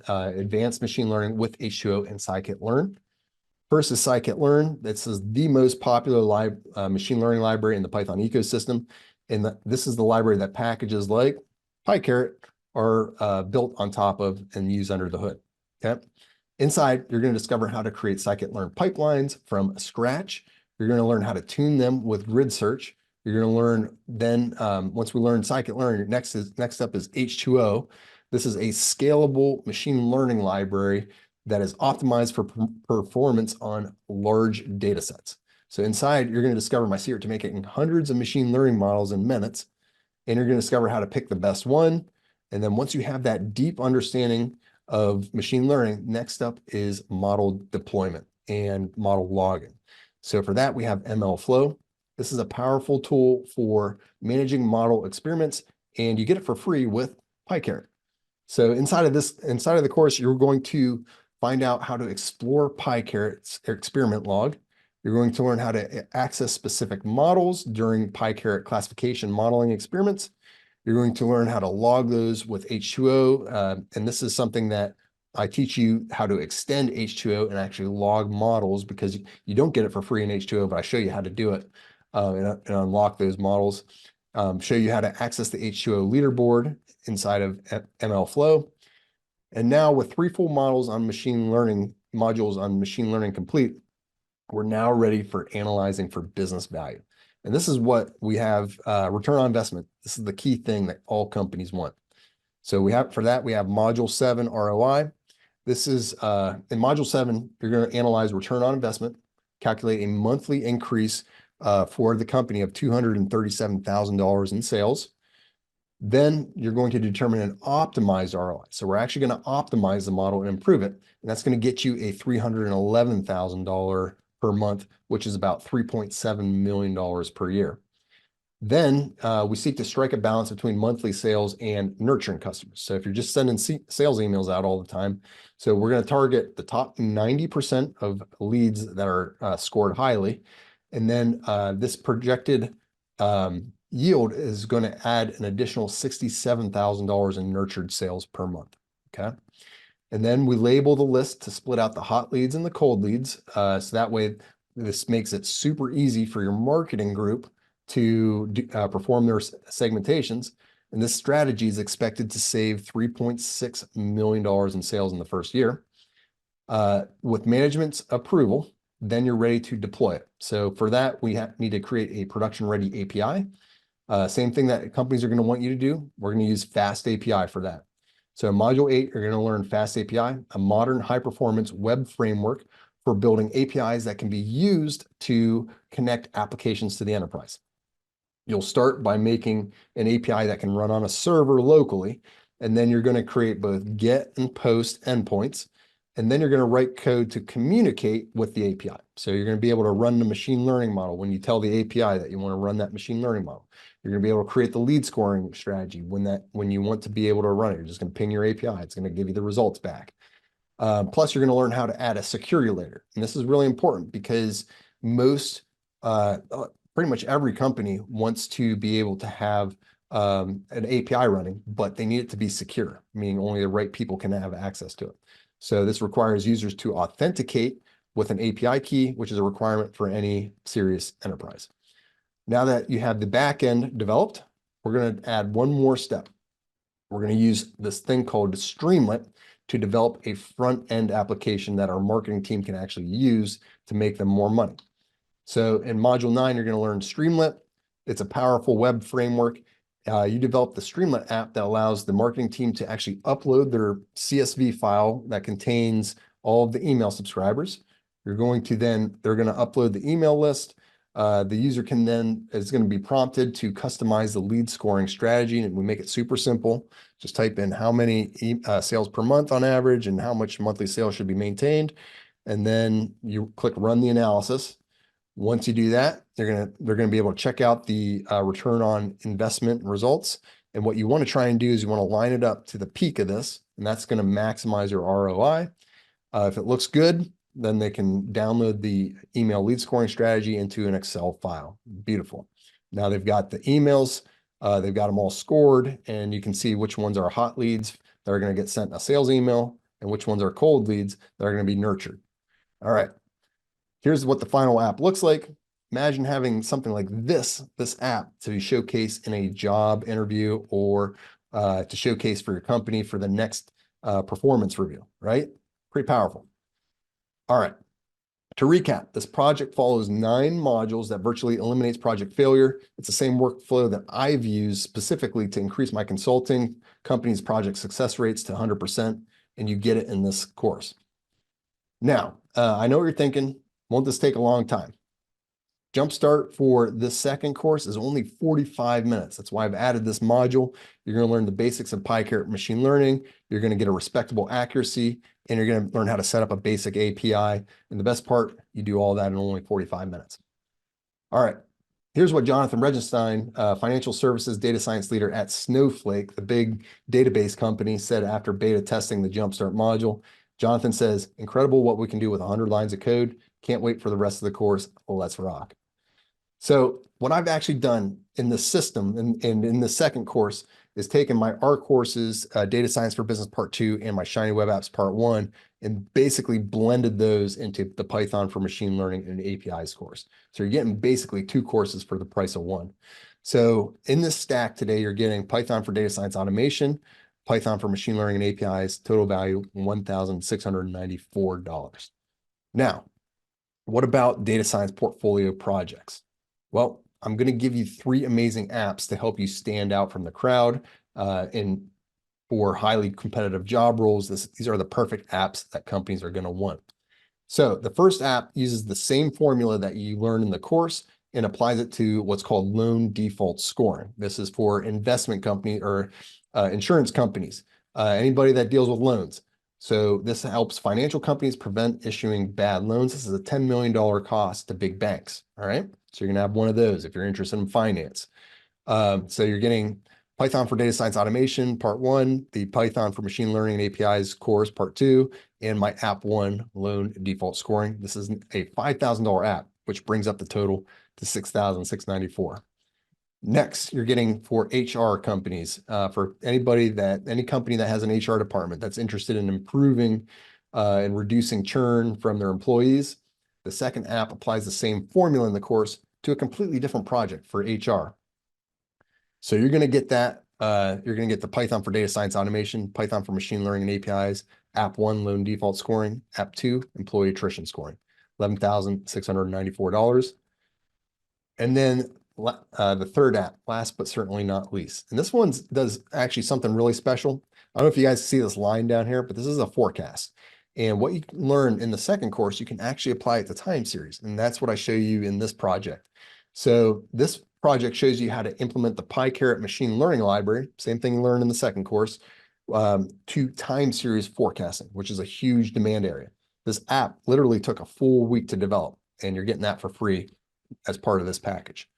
S1: Advanced Machine Learning with H2O and scikit-learn. First is scikit-learn. This is the most popular machine learning library in the Python ecosystem. And this is the library that packages like PyCaret are built on top of and used under the hood. Okay. Inside, you're going to discover how to create scikit-learn pipelines from scratch. You're going to learn how to tune them with grid search. You're going to learn then, once we learn scikit-learn, next up is H2O. This is a scalable machine learning library that is optimized for performance on large data sets. So inside, you're going to discover my secret to making hundreds of machine learning models in minutes, and you're going to discover how to pick the best one. And then once you have that deep understanding of machine learning, next up is model deployment and model logging. So for that, we have MLflow. This is a powerful tool for managing model experiments, and you get it for free with PyCaret. So inside of the course, you're going to find out how to explore PyCaret's experiment log. You're going to learn how to access specific models during PyCaret classification modeling experiments. You're going to learn how to log those with H2O. And this is something that I teach you how to extend H2O and actually log models, because you don't get it for free in H2O, but I show you how to do it and unlock those models. Show you how to access the H2O leaderboard inside of ML Flow. And now with 3 full models on machine learning, modules on machine learning complete, we're now ready for analyzing for business value. And this is what we have, return on investment. This is the key thing that all companies want. So we have, for that, we have module 7 ROI. This is, in module 7, you're going to analyze return on investment, calculate a monthly increase for the company of $237,000 in sales. Then you're going to determine an optimized ROI. So we're actually going to optimize the model and improve it. And that's going to get you a $311,000 per month, which is about $3.7 million per year. Then we seek to strike a balance between monthly sales and nurturing customers. So if you're just sending sales emails out all the time, so we're going to target the top 90% of leads that are scored highly. And then this projected yield is going to add an additional $67,000 in nurtured sales per month. Okay. And then we label the list to split out the hot leads and the cold leads. So that way, this makes it super easy for your marketing group to perform their segmentations. And this strategy is expected to save $3.6 million in sales in the first year. With management's approval, then you're ready to deploy it. So for that, we need to create a production-ready API. Same thing that companies are going to want you to do. We're going to use Fast API for that. So in Module 8, you're going to learn Fast API, a modern high-performance web framework for building APIs that can be used to connect applications to the enterprise. You'll start by making an API that can run on a server locally, and then you're going to create both GET and POST endpoints, and then you're going to write code to communicate with the API. So you're going to be able to run the machine learning model when you tell the API that you want to run that machine learning model. You're going to be able to create the lead scoring strategy when you want to be able to run it. You're just going to ping your API. It's going to give you the results back. Plus, you're going to learn how to add a security layer. And this is really important because pretty much every company wants to be able to have an API running, but they need it to be secure, meaning only the right people can have access to it. So this requires users to authenticate with an API key, which is a requirement for any serious enterprise. Now that you have the back end developed, we're going to add one more step. We're going to use this thing called Streamlit to develop a front end application that our marketing team can actually use to make them more money. So in Module 9, you're going to learn Streamlit. It's a powerful web framework. You develop the Streamlit app that allows the marketing team to actually upload their CSV file that contains all of the email subscribers. They're going to upload the email list. The user is going to be prompted to customize the lead scoring strategy, and we make it super simple. Just type in how many sales per month on average and how much monthly sales should be maintained. And then you click run the analysis. Once you do that, they're going to be able to check out the return on investment results. And what you want to try and do is you want to line it up to the peak of this, and that's going to maximize your ROI. If it looks good, then they can download the email lead scoring strategy into an Excel file. Beautiful. Now they've got the emails, they've got them all scored, and you can see which ones are hot leads that are going to get sent a sales email and which ones are cold leads that are going to be nurtured. All right. Here's what the final app looks like. Imagine having something like this app to be showcased in a job interview or to showcase for your company for the next performance review, right? Pretty powerful. All right. To recap, this project follows 9 modules that virtually eliminates project failure. It's the same workflow that I've used specifically to increase my consulting company's project success rates to 100%, and you get it in this course. Now, I know what you're thinking. Won't this take a long time? Jumpstart for this second course is only 45 minutes. That's why I've added this module. You're going to learn the basics of PyCaret machine learning. You're going to get a respectable accuracy, and you're going to learn how to set up a basic API. And the best part, you do all that in only 45 minutes. All right. Here's what Jonathan Regenstein, financial services data science leader at Snowflake, the big database company, said after beta testing the Jumpstart module. Jonathan says, incredible what we can do with 100 lines of code. Can't wait for the rest of the course. Let's rock. So what I've actually done in the system and in the second course is taken my R courses, Data Science for Business Part 2 and my Shiny Web Apps Part 1, and basically blended those into the Python for Machine Learning and APIs course. So you're getting basically 2 courses for the price of 1. So in this stack today, you're getting Python for Data Science Automation, Python for Machine Learning and APIs, total value $1,694. Now, what about data science portfolio projects? Well, I'm going to give you 3 amazing apps to help you stand out from the crowd and for highly competitive job roles. These are the perfect apps that companies are going to want. So the first app uses the same formula that you learned in the course and applies it to what's called loan default scoring. This is for investment company or insurance companies, anybody that deals with loans. So this helps financial companies prevent issuing bad loans. This is a $10 million cost to big banks. All right. So you're going to have one of those if you're interested in finance. So you're getting Python for Data Science Automation, Part 1, the Python for Machine Learning and APIs course, Part 2, and my App 1 loan default scoring. This is a $5,000 app, which brings up the total to $6,694. Next, you're getting for HR companies, for any company that has an HR department that's interested in improving and reducing churn from their employees. The second app applies the same formula in the course to a completely different project for HR. So you're going to get that. You're going to get the Python for Data Science Automation, Python for Machine Learning and APIs, App 1 loan default scoring, App 2 employee attrition scoring, $11,694. And then the third app, last but certainly not least. And this one does actually something really special. I don't know if you guys see this line down here, but this is a forecast. And what you learn in the second course, you can actually apply it to time series. And that's what I show you in this project. So this project shows you how to implement the PyCaret machine learning library, same thing you learned in the second course, to time series forecasting, which is a huge demand area. This app literally took a full week to develop, and you're getting that for free as part of this package.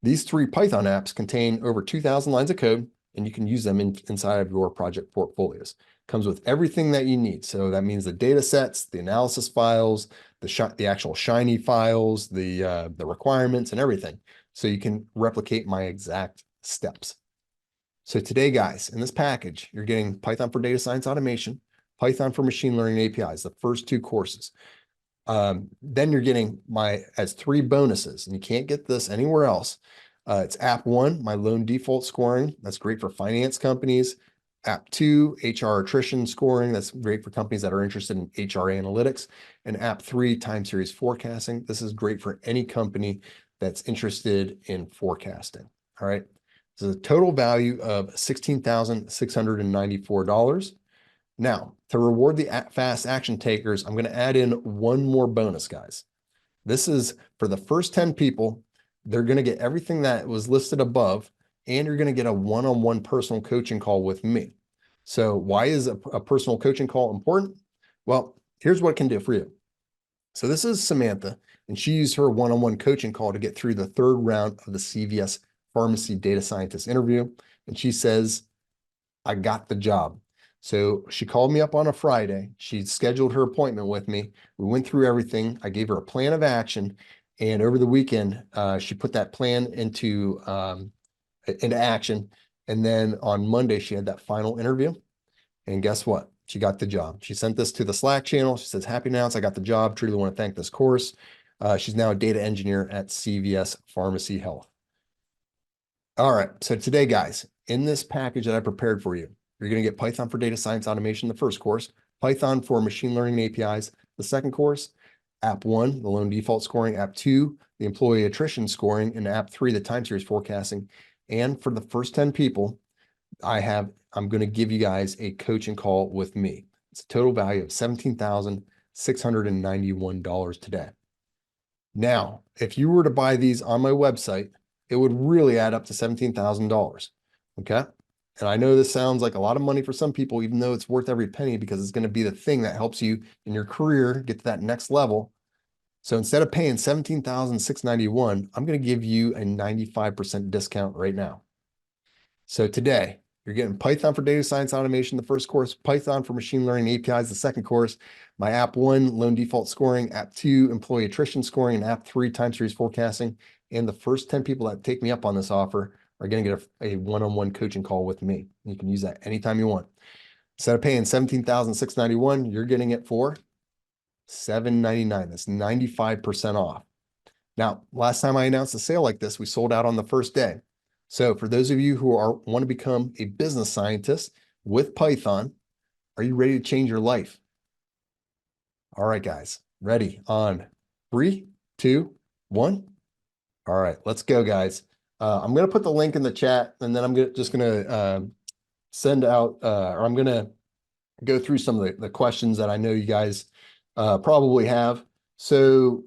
S1: These 3 Python apps contain over 2,000 lines of code, and you can use them inside of your project portfolios. Comes with everything that you need. So that means the data sets, the analysis files, the actual Shiny files, the requirements and everything. So you can replicate my exact steps. So today, guys, in this package, you're getting Python for Data Science Automation, Python for Machine Learning APIs, the first 2 courses. Then you're getting as 3 bonuses, and you can't get this anywhere else. It's App 1, my loan default scoring. That's great for finance companies. App 2, HR attrition scoring. That's great for companies that are interested in HR analytics. And App 3, time series forecasting. This is great for any company that's interested in forecasting. All right. So the total value of $16,694. Now, to reward the fast action takers, I'm going to add in one more bonus, guys. This is for the first 10 people. They're going to get everything that was listed above, and you're going to get a one-on-one personal coaching call with me. So why is a personal coaching call important? Well, here's what it can do for you. So this is Samantha, and she used her one-on-one coaching call to get through the 3rd round of the CVS pharmacy data scientist interview. And she says, I got the job. So she called me up on a Friday. She scheduled her appointment with me. We went through everything. I gave her a plan of action. And over the weekend, she put that plan into action. And then on Monday, she had that final interview. And guess what? She got the job. She sent this to the Slack channel. She says, happy announce, I got the job. Truly want to thank this course. She's now a data engineer at CVS Pharmacy Health. All right. So today, guys, in this package that I prepared for you, you're going to get Python for Data Science Automation, the first course, Python for Machine Learning APIs, the second course, App 1, the loan default scoring, App 2, the employee attrition scoring, and App 3, the time series forecasting. And for the first 10 people, I'm going to give you guys a coaching call with me. It's a total value of $17,691 today. Now, if you were to buy these on my website, it would really add up to $17,000. Okay. And I know this sounds like a lot of money for some people, even though it's worth every penny because it's going to be the thing that helps you in your career get to that next level. So instead of paying $17,691, I'm going to give you a 95% discount right now. So today, you're getting Python for Data Science Automation, the first course, Python for Machine Learning APIs, the second course, my App 1, loan default scoring, App 2, employee attrition scoring, and App 3, time series forecasting. and the first 10 people that take me up on this offer are going to get a one-on-one coaching call with me. You can use that anytime you want. Instead of paying $17,691, you're getting it for $799. That's 95% off. Now, last time I announced a sale like this, we sold out on the first day. So for those of you who want to become a business scientist with Python, are you ready to change your life? All right, guys, ready on 3, 2, 1. All right, let's go, guys. I'm going to put the link in the chat, and then I'm just going to send out, or I'm going to go through some of the questions that I know you guys probably have. So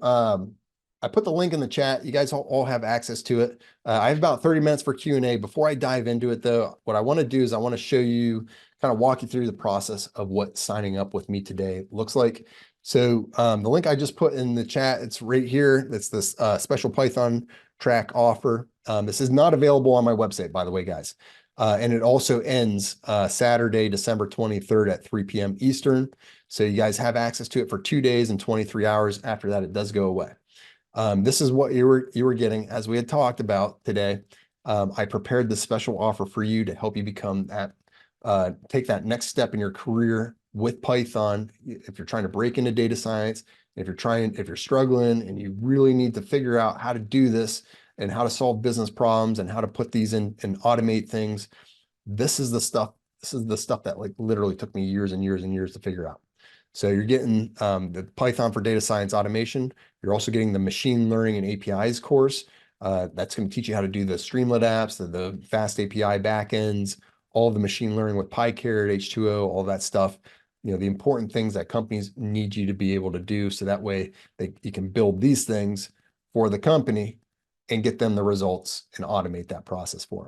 S1: I put the link in the chat. You guys all have access to it. I have about 30 minutes for Q&A. Before I dive into it, though, what I want to do is I want to show you, kind of walk you through the process of what signing up with me today looks like. So the link I just put in the chat, it's right here. It's this special Python track offer. This is not available on my website, by the way, guys. And it also ends Saturday, December 23rd at 3 p.m. Eastern. So you guys have access to it for 2 days and 23 hours. After that, it does go away. This is what you were getting. As we had talked about today, I prepared this special offer for you to help you become that, take that next step in your career with Python. If you're trying to break into data science, if you're struggling and you really need to figure out how to do this and how to solve business problems and how to put these in and automate things, this is the stuff that like literally took me years and years and years to figure out. So you're getting the Python for data science automation. You're also getting the machine learning and APIs course. That's going to teach you how to do the Streamlit apps, the fast API backends, all of the machine learning with PyCaret, H2O, all that stuff. You know, the important things that companies need you to be able to do, so that way you can build these things for the company and get them the results and automate that process for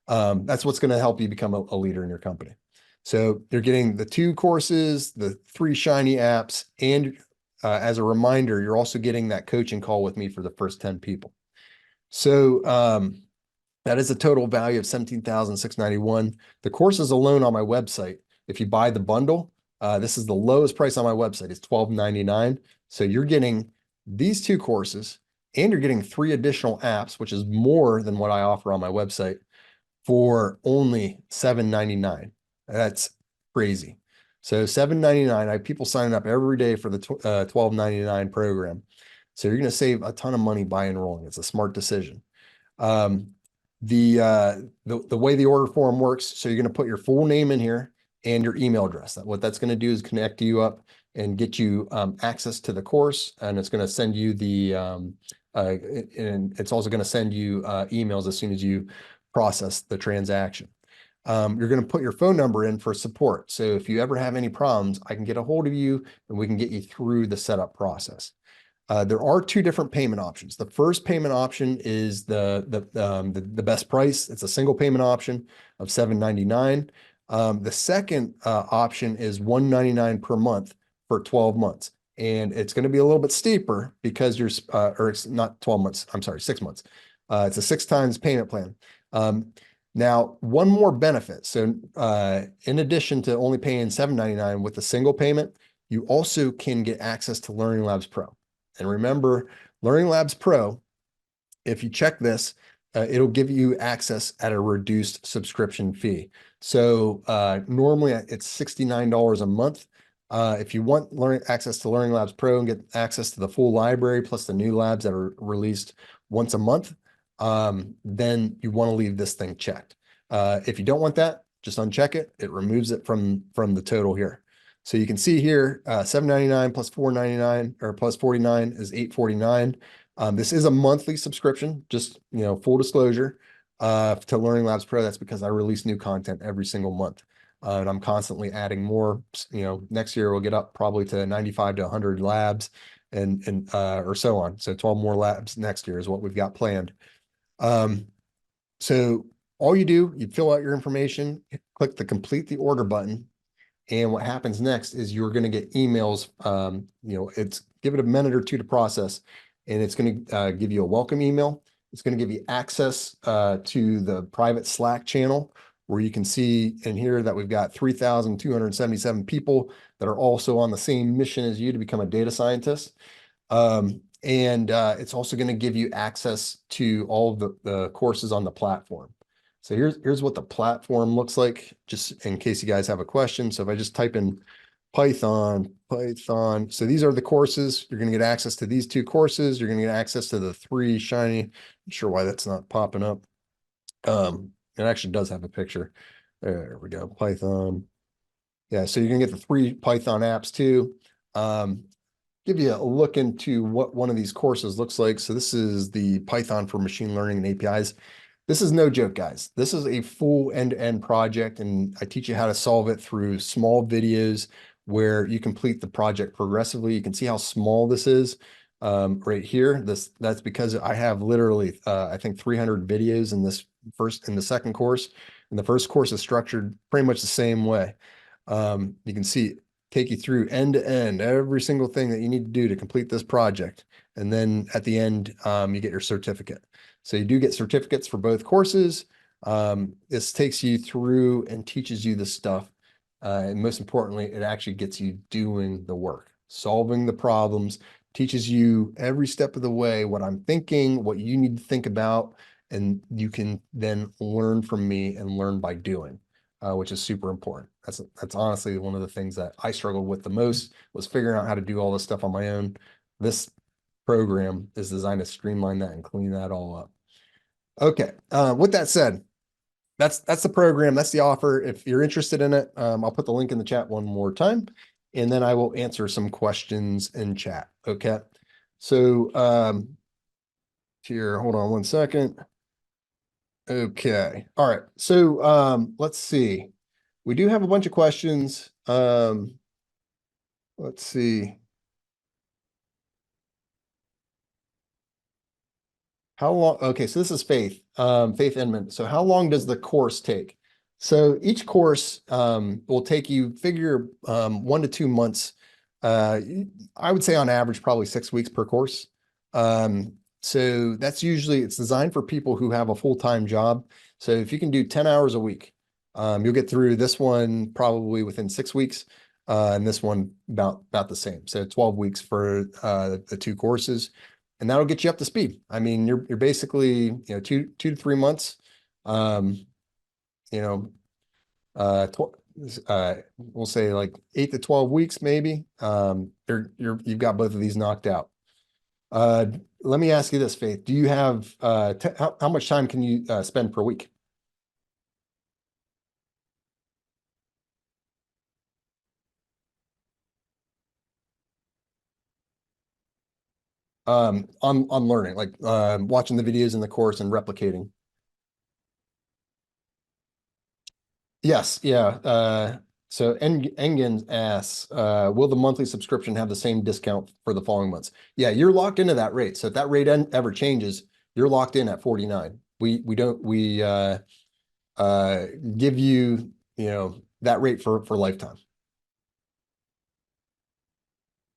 S1: them. That's what's going to help you become a leader in your company. So they're getting the 2 courses, the 3 shiny apps, and as a reminder, you're also getting that coaching call with me for the first 10 people. So that is a total value of $17,691. The courses alone on my website, if you buy the bundle, this is the lowest price on my website. It's $12.99. So you're getting these 2 courses, and you're getting 3 additional apps, which is more than what I offer on my website, for only $7.99. That's crazy. So $7.99, I have people signing up every day for the $12.99 program. So you're going to save a ton of money by enrolling. It's a smart decision. The way the order form works, so you're going to put your full name in here and your email address. What that's going to do is connect you up and get you access to the course, and it's going to send you the and it's also going to send you emails as soon as you process the transaction. You're going to put your phone number in for support. So if you ever have any problems, I can get a hold of you and we can get you through the setup process. There are 2 different payment options. The first payment option is the best price. It's a single payment option of $7.99. The second option is $199 per month for 12 months. And it's going to be a little bit steeper because you're, or it's not 12 months, I'm sorry, 6 months. It's a 6 times payment plan. Now, one more benefit. So in addition to only paying $7.99 with a single payment, you also can get access to Learning Labs Pro. And remember, Learning Labs Pro, if you check this, it'll give you access at a reduced subscription fee. So normally it's $69 a month. If you want access to Learning Labs Pro and get access to the full library plus the new labs that are released once a month, then you want to leave this thing checked. If you don't want that, just uncheck it. It removes it from the total here. So you can see here, $7.99 plus $4.99 or plus $49 is $8.49. This is a monthly subscription, just, full disclosure, to Learning Labs Pro. That's because I release new content every single month. And I'm constantly adding more. Next year we'll get up probably to 95 to 100 labs and or so on. So 12 more labs next year is what we've got planned. So all you do, you fill out your information, click the complete the order button. And what happens next is you're going to get emails. Give it a minute or 2 to process, and it's going to give you a welcome email. It's going to give you access to the private Slack channel, where you can see in here that we've got 3,277 people that are also on the same mission as you to become a data scientist. And it's also going to give you access to all of the courses on the platform. So here's what the platform looks like, just in case you guys have a question. So if I just type in Python, so these are the courses. You're going to get access to these 2 courses. You're going to get access to the 3 shiny. I'm not sure why that's not popping up. It actually does have a picture. There we go, Python. Yeah, so you're going to get the 3 Python apps too. Give you a look into what one of these courses looks like. So this is the Python for machine learning and APIs. This is no joke, guys. This is a full end-to-end project, and I teach you how to solve it through small videos where you complete the project progressively. You can see how small this is right here. That's because I have literally, I think 300 videos in the second course. And the first course is structured pretty much the same way. You can see take you through end to end, every single thing that you need to do to complete this project. And then at the end, you get your certificate. So you do get certificates for both courses. This takes you through and teaches you the stuff. And most importantly, it actually gets you doing the work, solving the problems, teaches you every step of the way what I'm thinking, what you need to think about, and you can then learn from me and learn by doing. Which is super important. That's honestly one of the things that I struggled with the most, was figuring out how to do all this stuff on my own. This program is designed to streamline that and clean that all up. Okay, with that said, that's the program, that's the offer. If you're interested in it, I'll put the link in the chat one more time, and then I will answer some questions in chat. Okay, so here, hold on one second. Okay. All right. So let's see. We do have a bunch of questions. Let's see. How long? Okay, so this is Faith, Faith Inman. So how long does the course take? So each course will take you, figure 1 to 2 months. I would say on average, probably 6 weeks per course. So that's usually, it's designed for people who have a full-time job. So if you can do 10 hours a week, you'll get through this one probably within 6 weeks, and this one about the same. So 12 weeks for the 2 courses, and that'll get you up to speed. I mean, you're basically, 2 to 3 months, you know, we'll say like 8 to 12 weeks, maybe. You've got both of these knocked out. Let me ask you this, Faith. Do you have how much time can you spend per week? On learning, like watching the videos in the course and replicating. Yes, yeah. So Engen asks, will the monthly subscription have the same discount for the following months? Yeah, you're locked into that rate. So if that rate ever changes, you're locked in at 49. We don't give you, that rate for lifetime.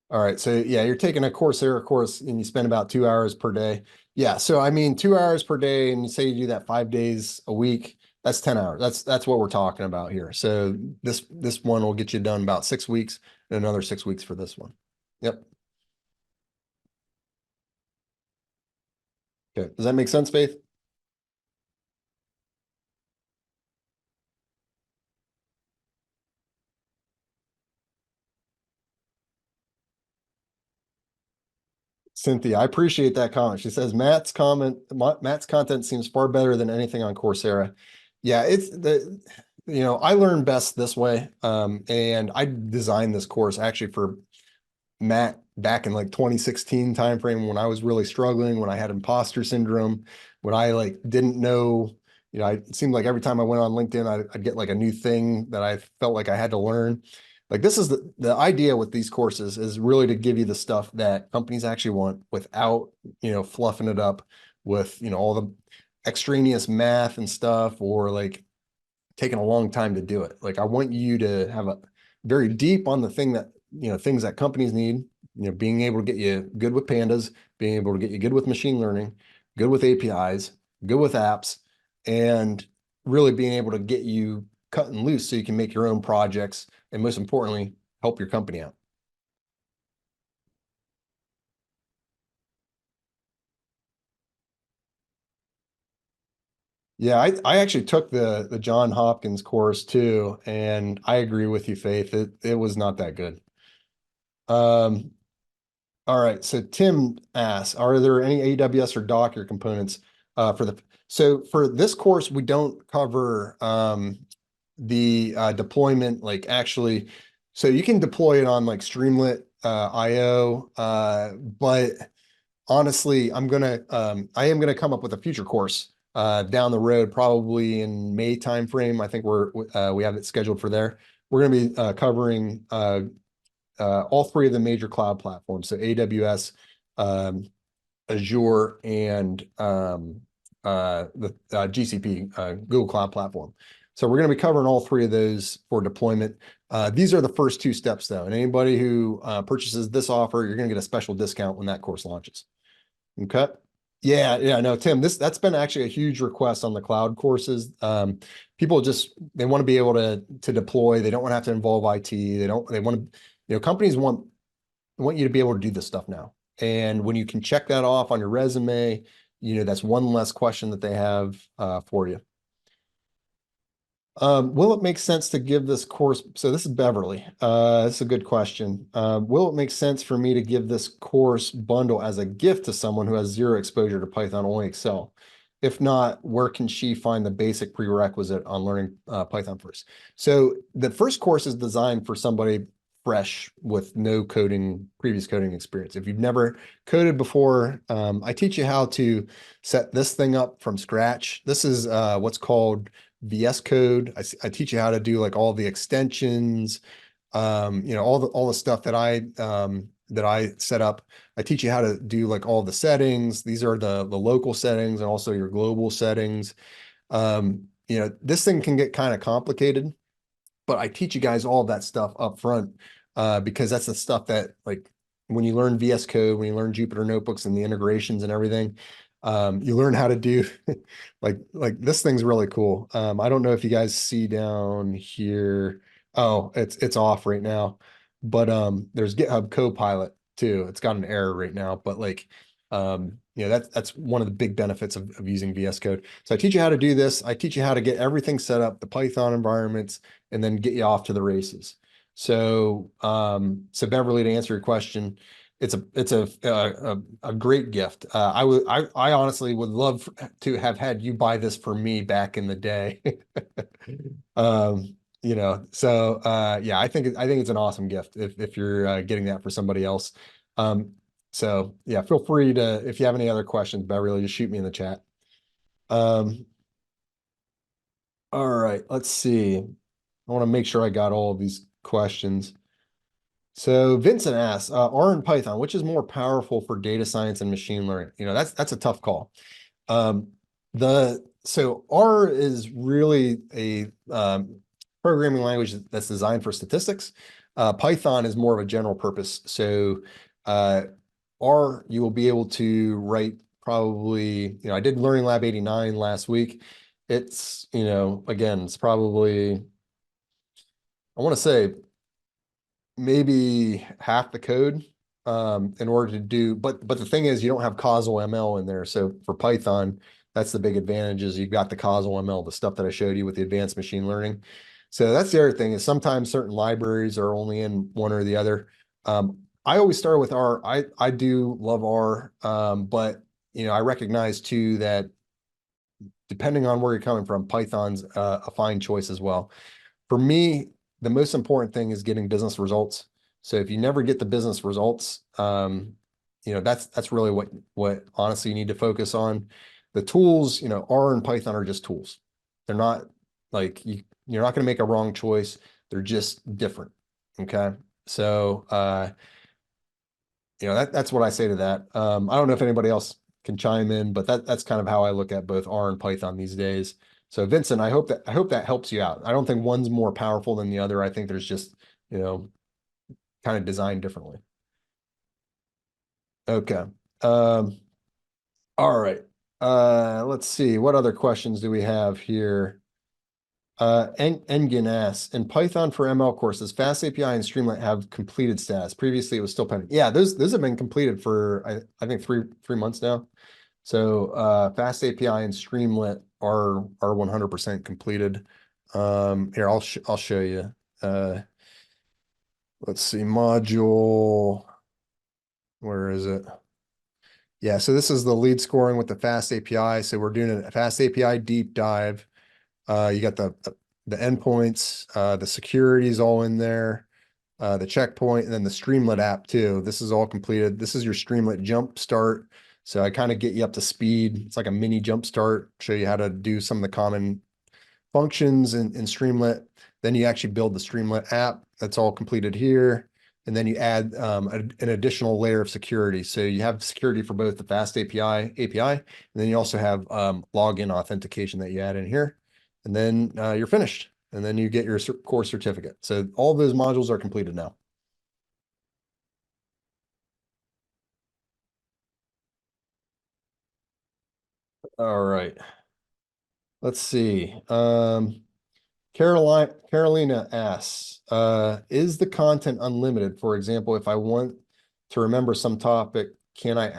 S1: All right. So yeah, you're taking a Coursera course and you spend about 2 hours per day. Yeah. So I mean, 2 hours per day, and you say you do that 5 days a week, that's 10 hours. That's what we're talking about here. So this one will get you done about 6 weeks, and another 6 weeks for this one. Yep. Okay. Does that make sense, Faith? Cynthia, I appreciate that comment. She says Matt's content seems far better than anything on Coursera. Yeah, I learn best this way. And I designed this course actually for Matt back in like 2016 timeframe, when I was really struggling, when I had imposter syndrome, when I like didn't know, it seemed like every time I went on LinkedIn, I'd get like a new thing that I felt like I had to learn. Like, this is the idea with these courses, is really to give you the stuff that companies actually want without, fluffing it up with, all the extraneous math and stuff, or like taking a long time to do it. Like, I want you to have a very deep on the things that companies need, being able to get you good with pandas, being able to get you good with machine learning, good with APIs, good with apps, and really being able to get you cut and loose so you can make your own projects, and most importantly, help your company out. Yeah, I actually took the John Hopkins course too, and I agree with you, Faith. It was not that good. Um, all right. So Tim asks, are there any AWS or Docker components for the so for this course, we don't cover the deployment, like actually, so you can deploy it on like Streamlit IO, but honestly, I am gonna come up with a future course down the road, probably in May timeframe. I think we have it scheduled for there. We're gonna be covering all three of the major cloud platforms, so AWS, um, Azure, and the GCP, Google Cloud Platform. So we're going to be covering all three of those for deployment. These are the first two steps, though, and anybody who purchases this offer, you're going to get a special discount when that course launches. Okay. Yeah, yeah, no, Tim, that's been actually a huge request on the cloud courses. People just they want to be able to deploy. They don't want to have to involve IT. They want to, companies want you to be able to do this stuff now. And when you can check that off on your resume, that's one less question that they have for you. Will it make sense to give this course? So this is Beverly. This is a good question. Will it make sense for me to give this course bundle as a gift to someone who has zero exposure to Python, only Excel? If not, where can she find the basic prerequisite on learning Python first? So the first course is designed for somebody fresh with no previous coding experience. If you've never coded before, I teach you how to set this thing up from scratch. This is what's called VS Code. I teach you how to do like all the extensions, all the stuff that I set up. I teach you how to do like all the settings. These are the local settings and also your global settings. This thing can get kind of complicated, but I teach you guys all that stuff up front because that's the stuff that, like, when you learn VS Code, when you learn Jupyter Notebooks and the integrations and everything, you learn how to do like this thing's really cool. I don't know if you guys see down here. Oh, it's off right now, but there's GitHub Copilot too. It's got an error right now, but like that's one of the big benefits of using VS Code. So I teach you how to do this. I teach you how to get everything set up, the Python environments, and then get you off to the races. So Beverly, to answer your question, it's a great gift. I honestly would love to have had you buy this for me back in the day. Yeah, I think it's an awesome gift if you're getting that for somebody else. So yeah, feel free to, if you have any other questions, Beverly, just shoot me in the chat. Um, all right, let's see. I want to make sure I got all of these questions. So Vincent asks, R and Python, which is more powerful for data science and machine learning? That's a tough call. So R is really a programming language that's designed for statistics. Python is more of a general purpose. So R, you will be able to write probably, I did Learning Lab 89 last week. It's, again, it's probably, I want to say maybe half the code in order to do, but the thing is you don't have causal ML in there. So for Python, that's the big advantage, is you've got the causal ML, the stuff that I showed you with the advanced machine learning. So that's the other thing, is sometimes certain libraries are only in one or the other. I always start with R. I do love R, but I recognize too that depending on where you're coming from, Python's a fine choice as well. For me, the most important thing is getting business results. So if you never get the business results, that's really what honestly you need to focus on. The tools, R and Python are just tools. They're not like you're not going to make a wrong choice. They're just different. Okay. So that's what I say to that. I don't know if anybody else can chime in, but that's kind of how I look at both R and Python these days. So Vincent, I hope that helps you out. I don't think one's more powerful than the other. I think there's just, kind of designed differently. Okay. All right. Let's see. What other questions do we have here? Engin asks, in Python for ML courses, Fast API and Streamlit have completed status. Previously, it was still pending. Yeah, those have been completed for I think three months now. So Fast API and Streamlit are 100% completed. Here, I'll show you. Let's see, module, where is it? Yeah, so this is the lead scoring with the fast API. So we're doing a fast API deep dive. You got the endpoints, the security is all in there, the checkpoint, and then the Streamlit app too. This is all completed. This is your Streamlit jump start. So I kind of get you up to speed. It's like a mini jump start, show you how to do some of the common functions in Streamlit. Then you actually build the Streamlit app. That's all completed here. And then you add an additional layer of security. So you have security for both the fast API, and then you also have login authentication that you add in here. And then you're finished. And then you get your course certificate. So all those modules are completed now. All right. Let's see. Carolina asks, is the content unlimited? For example, if I want to remember some topic, can I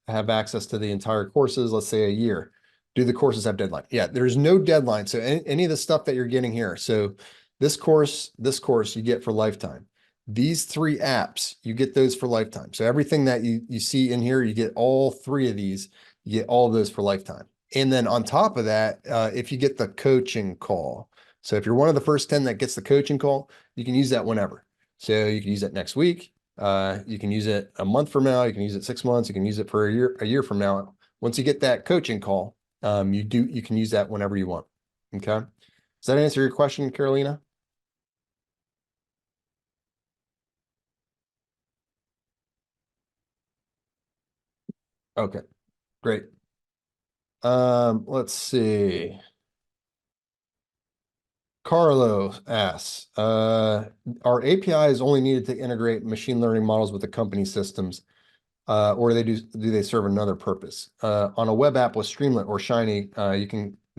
S1: have access to the entire courses, let's say a year? Do the courses have deadline? Yeah, there's no deadline. So any of the stuff that you're getting here. So this course, you get for lifetime. These 3 apps, you get those for lifetime. So everything that you see in here, you get all 3 of these, you get all of those for lifetime. And then on top of that, if you get the coaching call, so if you're one of the first 10 that gets the coaching call, you can use that whenever. So you can use it next week. You can use it a month from now. You can use it 6 months. You can use it for a year from now. Once you get that coaching call, you can use that whenever you want. Okay. Does that answer your question, Carolina? Okay, great. Let's see. Carlo asks, are APIs only needed to integrate machine learning models with the company systems, or do they serve another purpose? On a web app with Streamlit or Shiny, they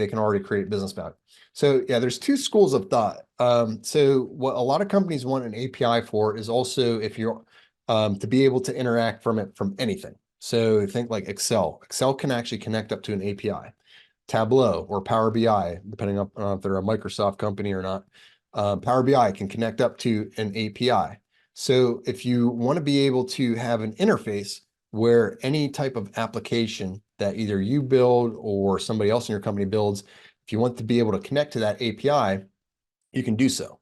S1: can already create business value. So yeah, there's 2 schools of thought. So what a lot of companies want an API for is also if you're to be able to interact from anything. So think like Excel. Excel can actually connect up to an API. Tableau or Power BI, depending on if they're a Microsoft company or not. Power BI can connect up to an API. So if you want to be able to have an interface where any type of application that either you build or somebody else in your company builds, if you want to be able to connect to that API, you can do so.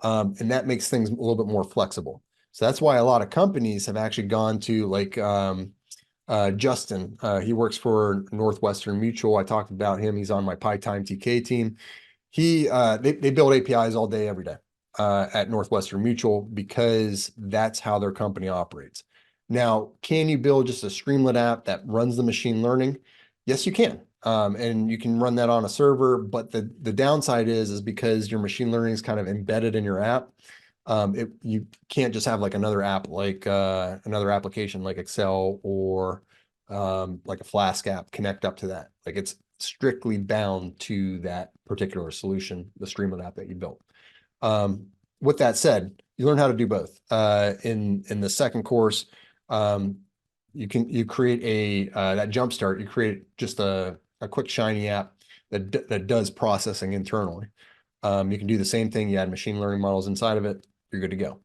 S1: And that makes things a little bit more flexible. So that's why a lot of companies have actually gone to like Justin, he works for Northwestern Mutual. I talked about him. He's on my PyTime TK team. They build APIs all day, every day at Northwestern Mutual because that's how their company operates. Now, can you build just a Streamlit app that runs the machine learning? Yes, you can. And you can run that on a server, but the downside is because your machine learning is kind of embedded in your app. You can't just have like another app, like another application like Excel or like a Flask app connect up to that. Like it's strictly bound to that particular solution, the Streamlit app that you built. With that said, you learn how to do both. In the second course, you create that jumpstart. You create just a quick Shiny app that does processing internally. You can do the same thing. You add machine learning models inside of it. You're good to go.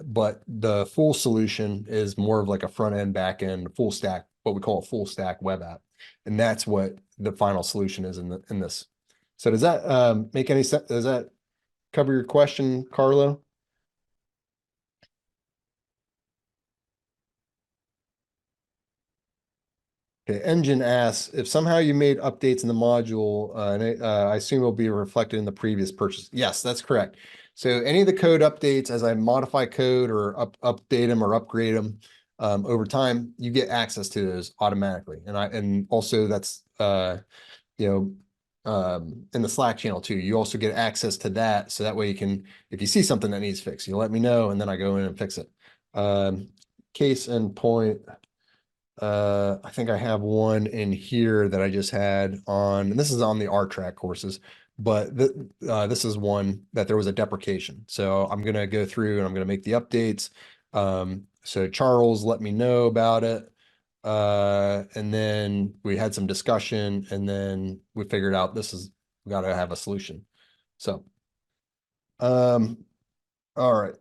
S1: But the full solution is more of like a front end, back end, full stack, what we call a full stack web app. And that's what the final solution is in this. So does that make any sense? Does that cover your question, Carlo? Okay, Engine asks, if somehow you made updates in the module, I assume it will be reflected in the previous purchase. Yes, that's correct. So any of the code updates, as I modify code or update them or upgrade them over time, you get access to those automatically. And also that's you know in the Slack channel too. You also get access to that, so that way you can, if you see something that needs fixed, you let me know, and then I go in and fix it. Case in point. I think I have one in here that I just had on, and this is on the R-Track courses, but this is one that there was a deprecation. So I'm going to go through and I'm going to make the updates. So Charles let me know about it. And then we had some discussion, and then we figured out we got to have a solution. So, all right.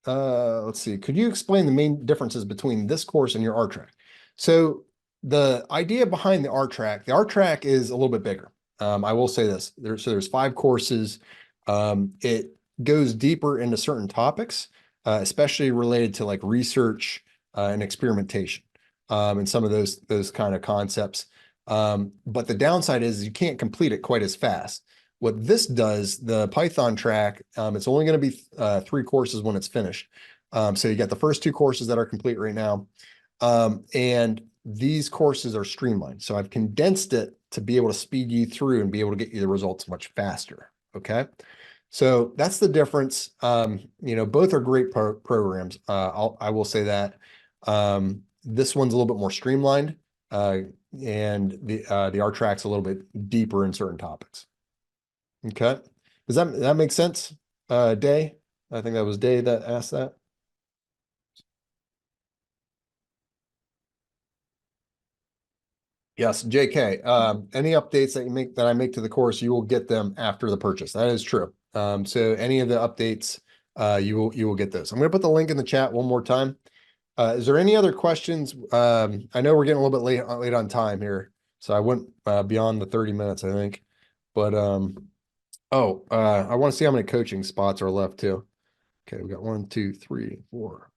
S1: Let's see. Could you explain the main differences between this course and your R track? So the idea behind the R track is a little bit bigger. I will say this. There's 5 courses. It goes deeper into certain topics, especially related to like research and experimentation, and some of those kind of concepts. But the downside is you can't complete it quite as fast. What this does, the Python track, it's only going to be 3 courses when it's finished. So you got the first 2 courses that are complete right now. And these courses are streamlined. So I've condensed it to be able to speed you through and be able to get you the results much faster. Okay. So that's the difference. Both are great programs. I will say that. This one's a little bit more streamlined, and the R track's a little bit deeper in certain topics. Okay. Does that make sense? Day? I think that was Day that asked that. Yes, JK. Any updates that I make to the course, you will get them after the purchase. That is true. So any of the updates, you will get those. I'm going to put the link in the chat one more time. Is there any other questions? I know we're getting a little bit late on time here, so I went beyond the 30 minutes, I think. But I want to see how many coaching spots are left too. Okay, we got 1, 2, 3, 4.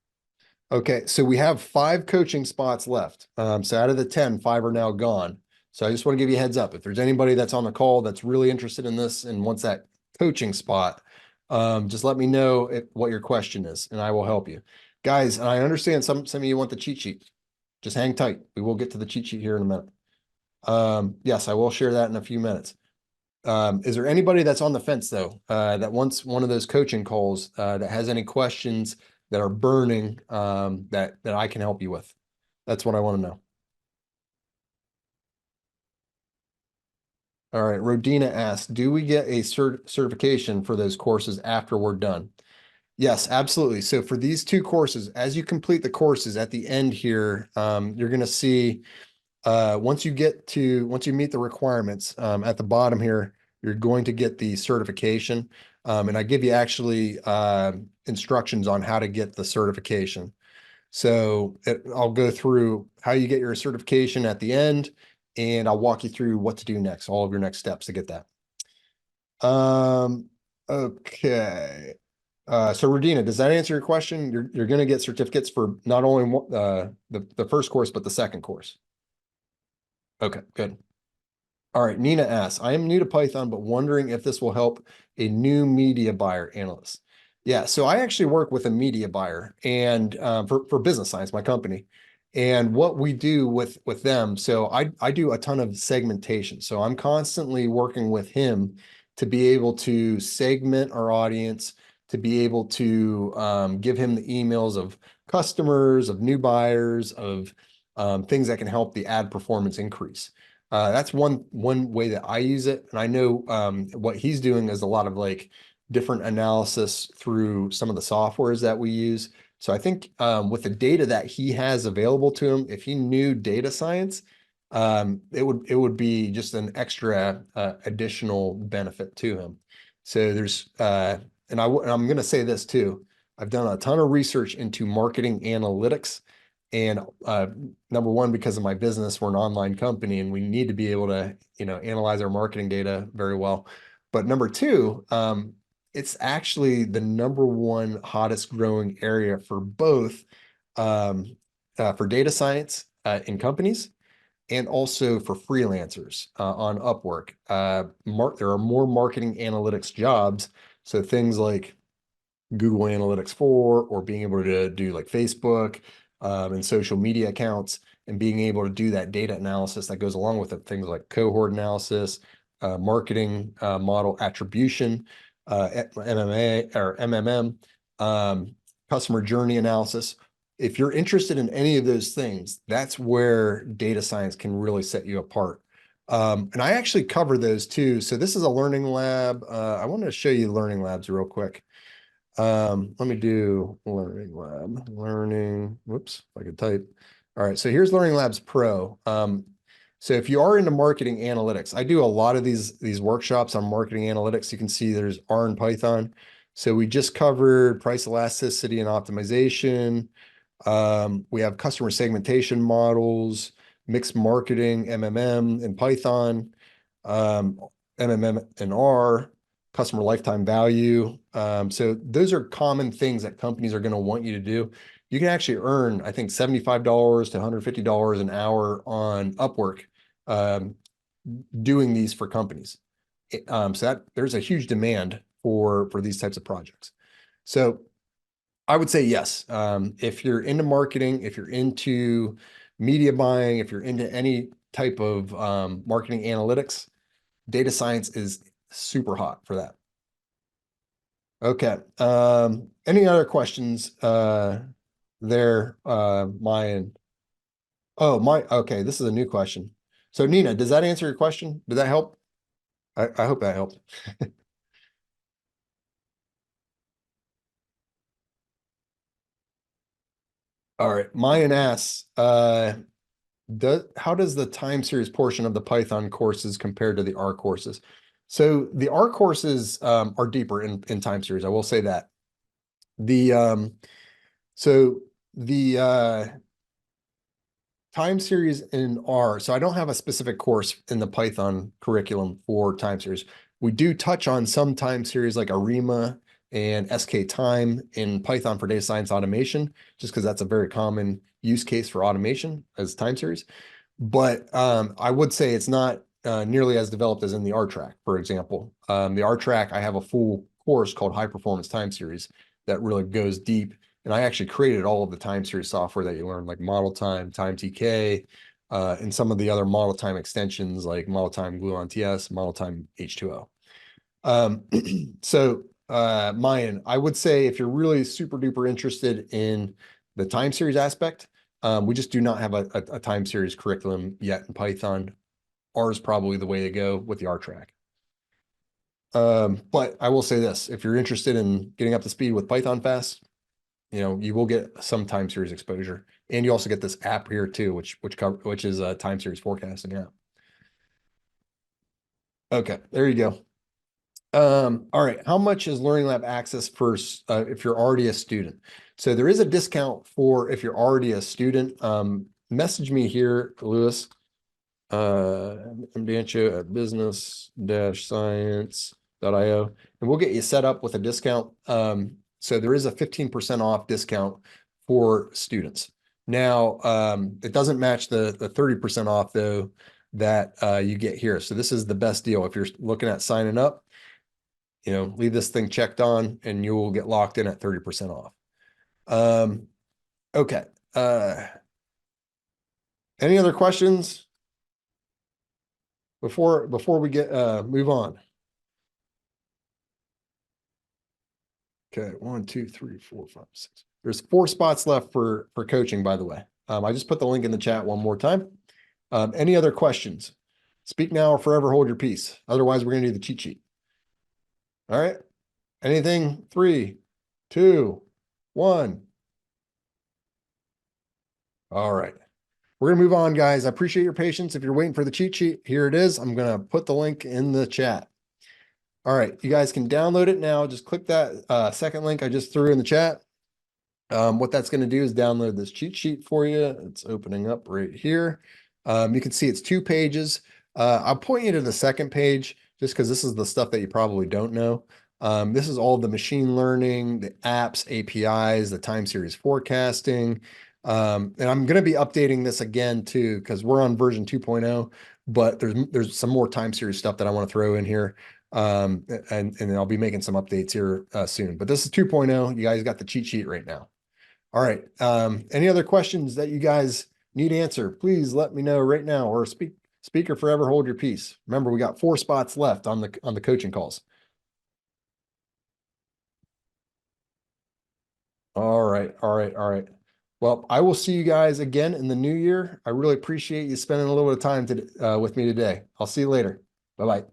S1: Okay, so we have 5 coaching spots left. So out of the 10, 5 are now gone. So I just want to give you a heads up. If there's anybody that's on the call that's really interested in this and wants that coaching spot, just let me know what your question is, and I will help you. Guys, and I understand some of you want the cheat sheet. Just hang tight. We will get to the cheat sheet here in a minute. Yes, I will share that in a few minutes. Is there anybody that's on the fence though, that wants one of those coaching calls, that has any questions that are burning, that I can help you with? That's what I want to know. All right, Rodina asks, do we get a certification for those courses after we're done? Yes, absolutely. So for these 2 courses, as you complete the courses at the end here, you're going to see, once you meet the requirements, at the bottom here, you're going to get the certification. And I give you actually instructions on how to get the certification. So I'll go through how you get your certification at the end, and I'll walk you through what to do next, all of your next steps to get that. Okay. So Rodina, does that answer your question? You're going to get certificates for not only the first course, but the second course. Okay, good. All right, Nina asks, I am new to Python, but wondering if this will help a new media buyer analyst. Yeah, so I actually work with a media buyer and for Business Science, my company. And what we do with them, so I do a ton of segmentation. So I'm constantly working with him to be able to segment our audience, to be able to give him the emails of customers, of new buyers, of things that can help the ad performance increase. That's one way that I use it. And I know what he's doing is a lot of like different analysis through some of the softwares that we use. So I think with the data that he has available to him, if he knew data science, it would be just an extra additional benefit to him. So there's and I'm going to say this too. I've done a ton of research into marketing analytics. And number one, because of my business, we're an online company and we need to be able to, analyze our marketing data very well. But number two, it's actually the number one hottest growing area for both for data science in companies and also for freelancers on Upwork. There are more marketing analytics jobs. So things like Google Analytics 4 or being able to do like Facebook and social media accounts and being able to do that data analysis that goes along with it. Things like cohort analysis, marketing model attribution, MMA or MMM, customer journey analysis. If you're interested in any of those things, that's where data science can really set you apart. And I actually cover those too. So this is a learning lab. I want to show you learning labs real quick. Let me do learning lab, whoops, if I could type. All right, so here's Learning Labs Pro. So if you are into marketing analytics, I do a lot of these workshops on marketing analytics. You can see there's R and Python. So we just covered price elasticity and optimization. We have customer segmentation models, mixed marketing, MMM in Python, MMM in R, customer lifetime value. So those are common things that companies are going to want you to do. You can actually earn, I think, $75 to $150 an hour on Upwork doing these for companies. So that there's a huge demand for these types of projects. So I would say yes. If you're into marketing, if you're into media buying, if you're into any type of marketing analytics, data science is super hot for that. Okay. Any other questions there, Mayan? Oh, okay, this is a new question. So Nina, does that answer your question? Did that help? I hope that helped. All right, Mayan asks, how does the time series portion of the Python courses compare to the R courses? So the R courses are deeper in time series. I will say that. So the time series in R. So I don't have a specific course in the Python curriculum for time series. We do touch on some time series like ARIMA and SK-time in Python for data science automation, just because that's a very common use case for automation as time series. But I would say it's not nearly as developed as in the R track, for example. The R track, I have a full course called High Performance Time Series that really goes deep. And I actually created all of the time series software that you learn, like Model Time, Time TK, and some of the other Model Time extensions like Model Time Gluon TS, Model Time H2O. So Mayan, I would say if you're really super duper interested in the time series aspect, we just do not have a time series curriculum yet in Python. R is probably the way to go with the R track. But I will say this, if you're interested in getting up to speed with Python fast, you will get some time series exposure. And you also get this app here too, which is a time series forecasting app. Okay, there you go. All right, how much is Learning Lab access for if you're already a student? So there is a discount for if you're already a student. Message me here, Lewis. Mdancho at business-science.io, and we'll get you set up with a discount. So there is a 15% off discount for students. Now, it doesn't match the 30% off though that you get here. So this is the best deal. If you're looking at signing up, leave this thing checked on and you will get locked in at 30% off. Okay. Any other questions before we get move on? Okay, 1, 2, 3, 4, 5, 6. There's 4 spots left for coaching, by the way. I just put the link in the chat one more time. Any other questions? Speak now or forever hold your peace. Otherwise, we're going to do the cheat sheet. All right. Anything? 3, 2, 1. All right. We're going to move on, guys. I appreciate your patience. If you're waiting for the cheat sheet, here it is. I'm going to put the link in the chat. All right. You guys can download it now. Just click that second link I just threw in the chat. What that's going to do is download this cheat sheet for you. It's opening up right here. You can see it's 2 pages. I'll point you to the second page just because this is the stuff that you probably don't know. This is all the machine learning, the apps, APIs, the time series forecasting. And I'm going to be updating this again too, because we're on version 2.0, but there's some more time series stuff that I want to throw in here. And I'll be making some updates here soon, but this is 2.0. You guys got the cheat sheet right now. All right. Any other questions that you guys need answer, please let me know right now, or speaker forever hold your peace. Remember, we got 4 spots left on the coaching calls. All right. Well, I will see you guys again in the new year. I really appreciate you spending a little bit of time with me today. I'll see you later. Bye-bye.